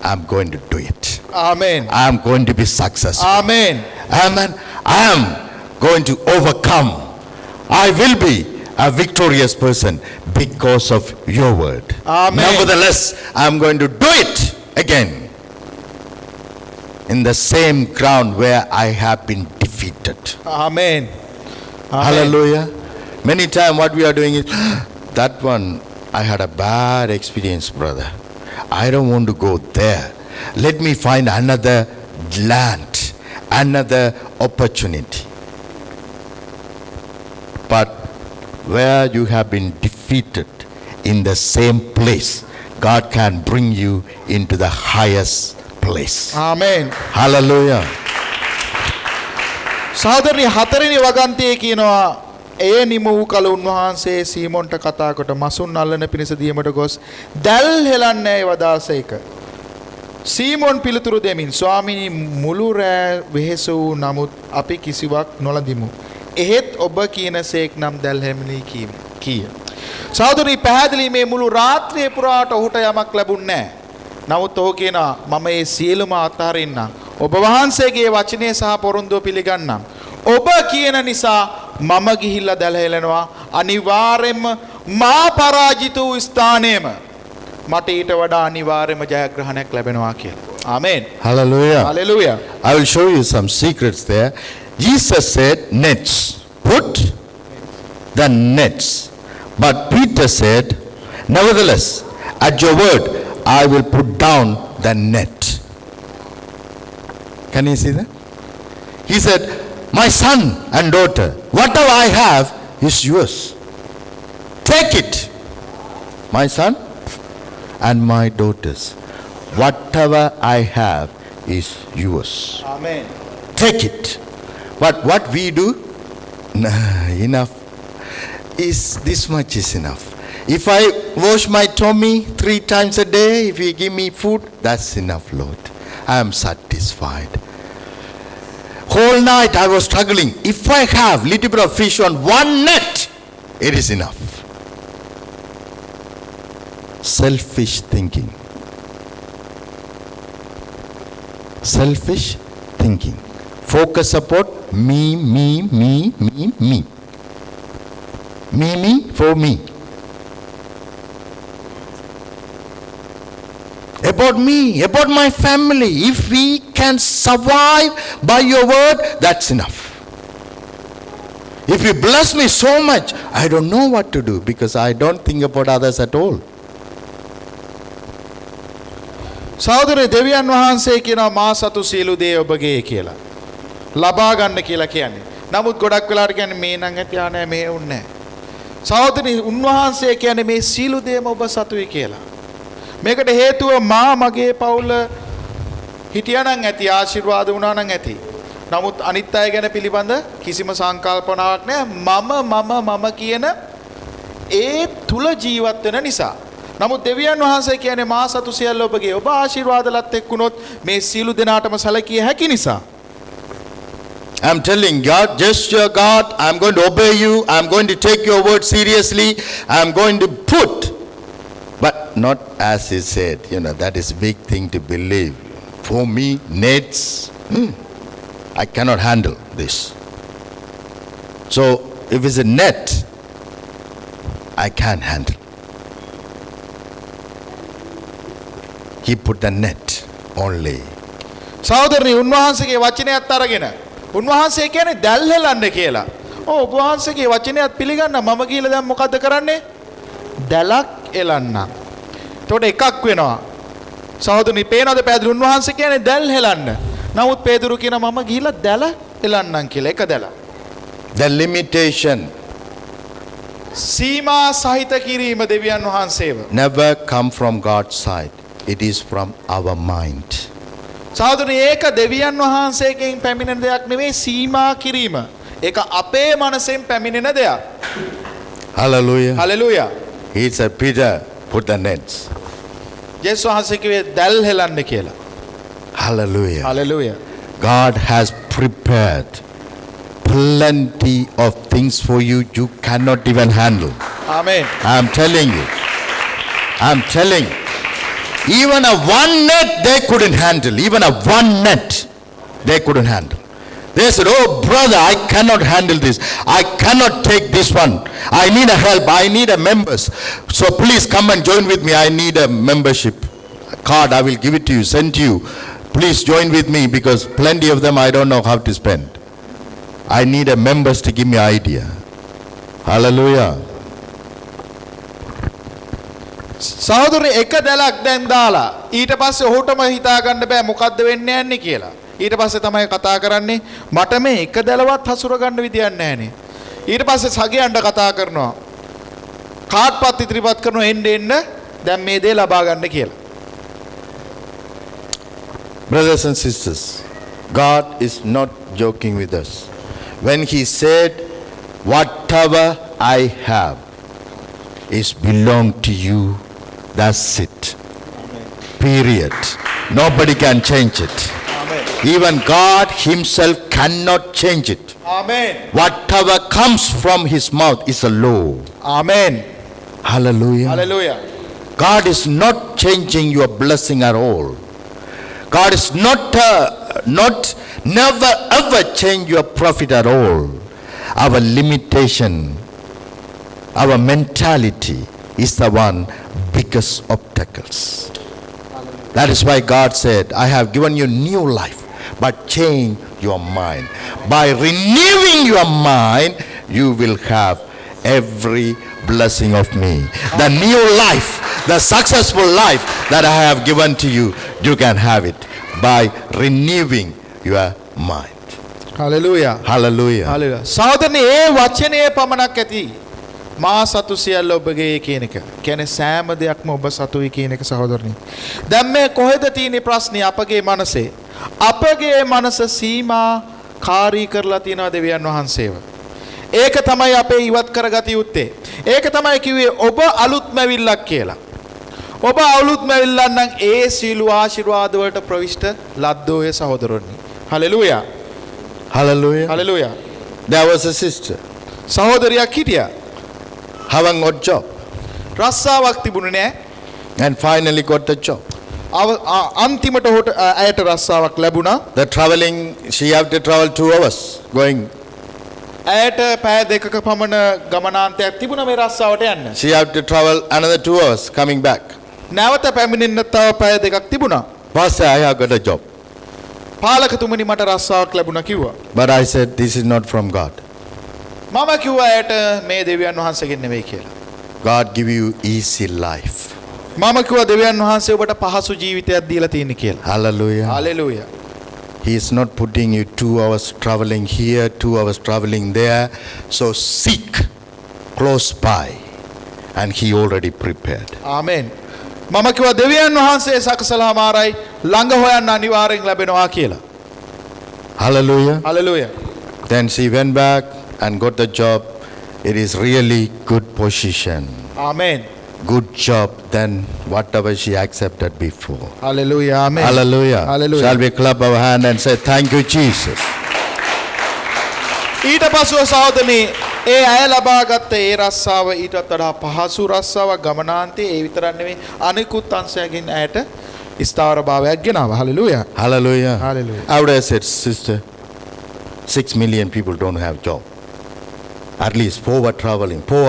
I'm going to do it. Amen. I'm going to be successful. Amen. Amen. I am going to overcome. I will be a victorious person because of your word. Amen. Nevertheless, I'm going to do it again in the same ground where I have been defeated. Amen. Hallelujah. Many times what we are doing is, that one, I had a bad experience, brother. I don't want to go there. Let me find another land, another opportunity. But where you have been defeated in the same place, God can bring you into the highest place. ආමේන්. Hallelujah. සහෝදරනි හතරවෙනි වගන්තියේ කියනවා එය නිම වූ කල උන්වහන්සේ සීමොන්ට කතා කොට මසුන් අල්ලන පිණිස දීමට ගොස් දැල් හෙලන්නේ වදාසේක. සීමොන් පිළිතුරු දෙමින් ස්වාමීනි මුළු රෑ වෙහෙස වූ නමුත් අපි කිසිවක් නොලදිමු. එහෙත් ඔබ කියනසේක් නම් දැල් හැමිලි කීය. සහෝදරනි පැහැදිලි මේ මුළු රාත්‍රියේ පුරාට ඔහුට යමක් ලැබුණේ නැහැ. නමුත් ඔහු කියනවා මම මේ සියලුම අත්හරින්නම්. ඔබ වහන්සේගේ වචනය සහ පොරොන්දුව පිළිගන්නම්. ඔබ කියන නිසා මම ගිහිල්ලා දැල හෙලනවා. අනිවාර්යයෙන්ම මා පරාජිත වූ ස්ථානයේම මට ඊට වඩා අනිවාර්යයෙන්ම ජයග්‍රහණයක් ලැබෙනවා කියලා. ආමේන්. Hallelujah. Hallelujah. I will show you some secrets there. Jesus said, nets. Put the nets. But Peter said, nevertheless, at your word, I will put down the net. Can you see that? He said, my son and daughter, whatever I have is yours. Take it. My son and my daughters, whatever I have is yours. ආමේන්. Take it. But what we do, nah, enough. Is this much is enough. If I wash my tummy 3 times a day, if you give me food, that's enough, Lord. I am satisfied. Whole night I was struggling. If I have little bit of fish on one net, it is enough. Selfish thinking. Selfish thinking. Focus upon me, me, me, me, me. Me, for me. About me, about my family. If we can survive by your word, that's enough. If you bless me so much, I don't know what to do because I don't think about others at all. සහෝදරේ දෙවියන් වහන්සේ කියනවා මා සතු සියලු දේ ඔබගේ කියලා. ලබා ගන්න කියලා කියන්නේ. නමුත් ගොඩක් වෙලාවට කියන්නේ මේ නම් ඇතියා නෑ මේ උන්නේ නෑ. සහෝදරනි උන්වහන්සේ කියන්නේ මේ සියලු දේම ඔබ සතුයි කියලා. මේකට හේතුව මා මගේ පවුල හිටියානම් ඇති ආශිර්වාද වුණා නම් ඇති. නමුත් අනිත් අය ගැන පිළිබඳ කිසිම සංකල්පනාවක් නැහැ. මම කියන ඒ තුල ජීවත් වෙන නිසා. නමුත් දෙවියන් වහන්සේ කියන්නේ මා සතු සියල්ල ඔබගේ. ඔබ ආශිර්වාදලත් එක්කුණොත් මේ සියලු දෙනාටම සැලකිය හැකි නිසා. I'm telling God, just your God, I'm going to obey you, I'm going to take your word seriously, I'm going to put, but not as he said, that is a big thing to believe. For me, nets, I cannot handle this. So, if it's a net, I can't handle. He put the net only. සහෝදරනි උන්වහන්සේගේ වචනයත් අරගෙන උන්වහන්සේ කියන්නේ දැල් හෙලන්න කියලා. ඔව් උන්වහන්සේගේ වචනයත් පිළිගන්න මම කියලා දැන් මොකද්ද කරන්නේ? දැලක් එලන්න. එතකොට එකක් වෙනවා. සහෝදරනි පේනවද පෑදුරු උන්වහන්සේ කියන්නේ දැල් හෙලන්න. නමුත් පේදුරු කියන මම ගිහිල්ලා දැල එලන්නම් කියලා එක දැල. The limitation සීමා සහිත කිරීම දෙවියන් වහන්සේව. never come from God's side. It is from our mind. සහෝදරනි ඒක දෙවියන් වහන්සේගෙන් පැමිණෙන දෙයක් නෙවෙයි සීමා කිරීම. ඒක අපේ මනසෙන් පැමිණෙන දෙයක්. Hallelujah. Hallelujah. He said, Peter, put the nets. යේසුස් වහන්සේ කිව්වේ දැල් හෙලන්න කියලා. Hallelujah. Hallelujah. God has prepared plenty of things for you you cannot even handle. Amen. I'm telling you. Even a one net they couldn't handle. Even a one net they couldn't handle. They said, oh brother, I cannot handle this. I cannot take this one. I need a help. I need a members. So please come and join with me. I need a membership card. I will give it to you, send to you. Please join with me because plenty of them I don't know how to spend. I need a members to give me idea. Hallelujah. සහෝදරනි එක දැලක් දැන් දාලා ඊට පස්සේ ඔහුටම හිතා ගන්න බෑ මොකද්ද වෙන්න යන්නේ කියලා. ඊට පස්සේ තමයි කතා කරන්නේ මට මේ එක දැලවත් හසුර ගන්න විදියක් නැහැනේ. ඊට පස්සේ සගයන්ට කතා කරනවා. කාටවත් ඉදිරිපත් කරන එන්න දැන් මේ දේ ලබා ගන්න කියලා. Brothers and sisters, God is not joking with us. When he said, whatever I have is belong to you, that's it. Period. Nobody can change it. ආමේන්. Even God himself cannot change it. ආමේන්. Whatever comes from his mouth is a law. ආමේන්. Hallelujah. Hallelujah. God is not changing your blessing at all. God is never ever change your profit at all. Our limitation, our mentality is the one biggest obstacles. That is why God said, I have given you new life, but change your mind. By renewing your mind, you will have every blessing of me. The new life, the successful life that I have given to you, you can have it by renewing your mind. Hallelujah. Hallelujah. Hallelujah. සහෝදරනි ඒ වචනේ පමණක් ඇති මා සතු සියල්ල ඔබගේ කියන එක. කියන්නේ සෑම දෙයක්ම ඔබ සතුයි කියන එක සහෝදරනි. දැන් මේ කොහෙද තියෙන ප්‍රශ්නේ අපගේ මනසේ? අපගේ මනස සීමාකාරී කරලා තියනවා දෙවියන් වහන්සේව. ඒක තමයි අපේ ඉවත් කරගත යුත්තේ. ඒක තමයි කිව්වේ ඔබ අලුත්මැවිල්ලක් කියලා. ඔබ අලුත්මැවිල්ලක් නම් ඒ සීළු ආශිර්වාද වලට ප්‍රවිෂ්ඨ ලද්දෝය සහෝදරනි. Hallelujah. Hallelujah. Hallelujah. There was a sister, සහෝදරියක් හිටියා. haven't got job, රස්සාවක් තිබුණේ නැහැ. and finally got the job. අන්තිමට හොට ඇයට රස්සාවක් ලැබුණා. The traveling, she have to travel 2 hours going. ඇයට පැය දෙකක පමණ ගමනාන්තයක් තිබුණා මේ රස්සාවට යන්න. She have to travel another 2 hours coming back. නැවත පැමිණෙන්න තව පැය දෙකක් තිබුණා. Pastor, I have got a job. පාලකතුමනි මට රස්සාවක් ලැබුණා කිව්වා. But I said, this is not from God. මම කිව්වා ඇයට මේ දෙවියන් වහන්සේගෙන් නෙවෙයි කියලා. God give you easy life. මම කිව්වා දෙවියන් වහන්සේ ඔබට පහසු ජීවිතයක් දීලා තියෙන කියලා. Hallelujah. Hallelujah. He is not putting you 2 hours traveling here, 2 hours traveling there. So seek close by. And he already prepared. ආමෙන්. මම කිව්වා දෙවියන් වහන්සේ සකසලා මාරයි ළඟ හොයන්න අනිවාර්යෙන් ලැබෙනවා කියලා. Hallelujah. Hallelujah. Then she went back and got the job. It is really good position. Amen. Good job than whatever she accepted before. Hallelujah. Amen. Hallelujah. Hallelujah. Shall we clap our hand and say, thank you, Jesus. ඊට පසුව සහෝදරනි ඒ අය ලබාගත්ත ඒ රස්සාව ඊටත් වඩා පහසු රස්සාවක් ගමනාන්තයේ ඒ විතරක් නෙවෙයි අනිකුත් අංශයකින් ඇයට ස්ථාවරභාවයක් ගෙනාවා. Hallelujah. Hallelujah. Hallelujah. I would have said, sister, 6 million people don't have job. At least 4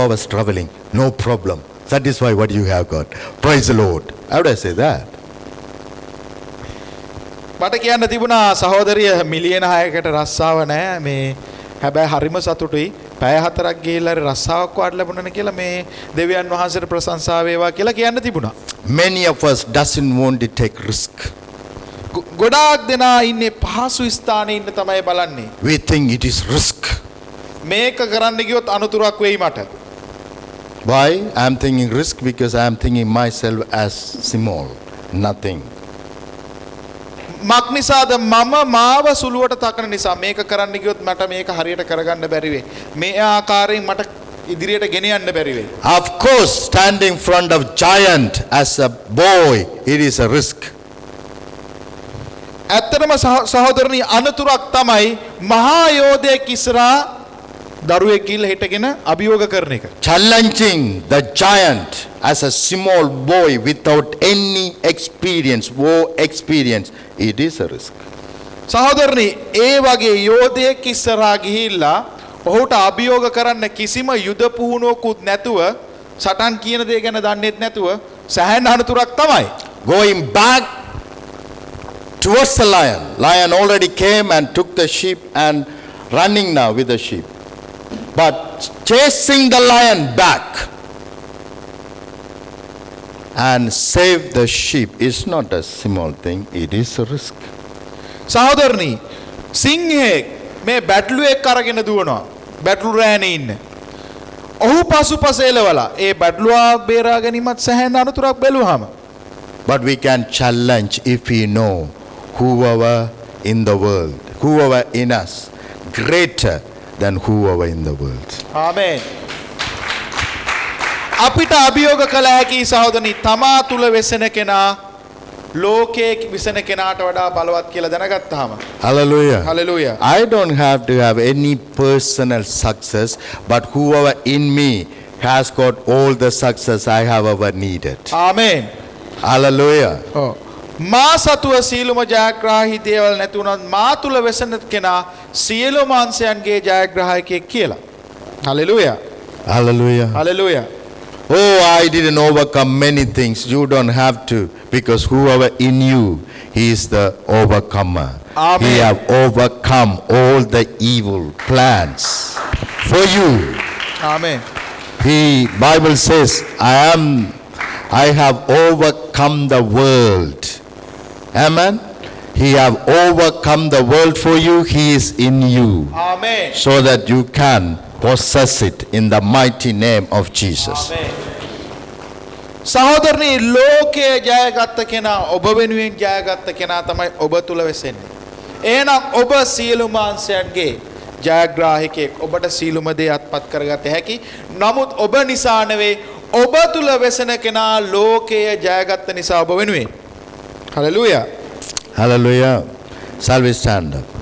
hours traveling, no problem. Satisfy what you have got. Praise the Lord. How would I say that? මට කියන්න තිබුණා සහෝදරිය මිලියන 6කට රස්සාව නැහැ මේ හැබැයි හරිම සතුටුයි පැය 4ක් ගිහිල්ලා රස්සාවක් වාට ලැබුණා කියලා මේ දෙවියන් වහන්සේට ප්‍රශංසා වේවා කියලා කියන්න තිබුණා. Many of us doesn't want to take risk. ගොඩාක් දෙනා ඉන්නේ පහසු ස්ථානයේ ඉන්න තමයි බලන්නේ. We think it is risk. මේක කරන්න ගියොත් අනුතුරක් වෙයි මට. Why? I am thinking risk because I am thinking myself as small, nothing. මක් නිසාද මම මාව සුළුවට තකන නිසා මේක කරන්න ගියොත් මට මේක හරියට කරගන්න බැරි වෙයි. මේ ආකාරයෙන් මට ඉදිරියට ගෙන යන්න බැරි වෙයි. Of course, standing in front of giant as a boy, it is a risk. ඇත්තටම සහෝදරනි අනතුරක් තමයි මහා යෝධයෙක් ඉස්සරහා දරුවෙක් ගිහිල්ලා හිටගෙන අභියෝග කරන එක. Challenging the giant as a small boy without any experience, war experience, it is a risk. සහෝදරනි ඒ වගේ යෝධයෙක් ඉස්සරහා ගිහිල්ලා ඔහුට අභියෝග කරන්න කිසිම යුද පුහුණුවකුත් නැතුව සටන් කියන දේ ගැන දන්නේත් නැතුව සෑහෙන අනතුරක් තමයි. Going back towards the lion. Lion already came and took the sheep and running now with the sheep. But chasing the lion back and save the sheep is not a small thing, it is a risk. සහෝදරනි සිංහෙක් මේ බැටළුවෙක් අරගෙන දුවනවා. බැටළු රෑනේ ඉන්න. ඔහු පසුපස එළවලා ඒ බඩලුවා බේරා ගැනීමත් සැහැණ අනතුරක් බැලුවාම But we can challenge if we know whoever in the world, whoever in us, greater than whoever in the world. ආමේන්. අපිට අභියෝග කළ හැකි සහෝදරනි තමා තුල වෙසෙන කෙනා ලෝකයේ විසෙන කෙනාට වඩා බලවත් කියලා දැනගත්තාම. Hallelujah. Hallelujah. I don't have to have any personal success, but whoever in me has got all the success I have ever needed. ආමේන්. Hallelujah. ඔව්. මා සතුව සීලම ජයග්‍රාහී දේවල් නැති වුණත් මා තුල වෙසෙන කෙනා සියලුම අංශයන්ගේ ජයග්‍රාහකයෙක් කියලා. Hallelujah. Hallelujah. Hallelujah. Oh, I didn't overcome many things. You don't have to, because whoever in you, he is the overcomer. Amen. He have overcome all the evil plans for you. ආමේන්. He Bible says, I have overcome the world. Amen. He have overcome the world for you. He is in you, ආමේන්. so that you can possess it in the mighty name of Jesus. සහෝදරනි ලෝකයේ ජයගත්ත කෙනා ඔබ වෙනුවෙන් ජයගත්ත කෙනා තමයි ඔබ තුල වෙසෙන්නේ. එහෙනම් ඔබ සියලු මාංශයන්ගේ ජයග්‍රාහකයෙක් ඔබට සියලුම දේ අත්පත් කරගත හැකි. නමුත් ඔබ නිසා නෙවෙයි ඔබ තුල වෙසෙන කෙනා ලෝකයේ ජයගත්ත නිසා ඔබ වෙනුවෙන්. Hallelujah. Hallelujah. Shall we stand up?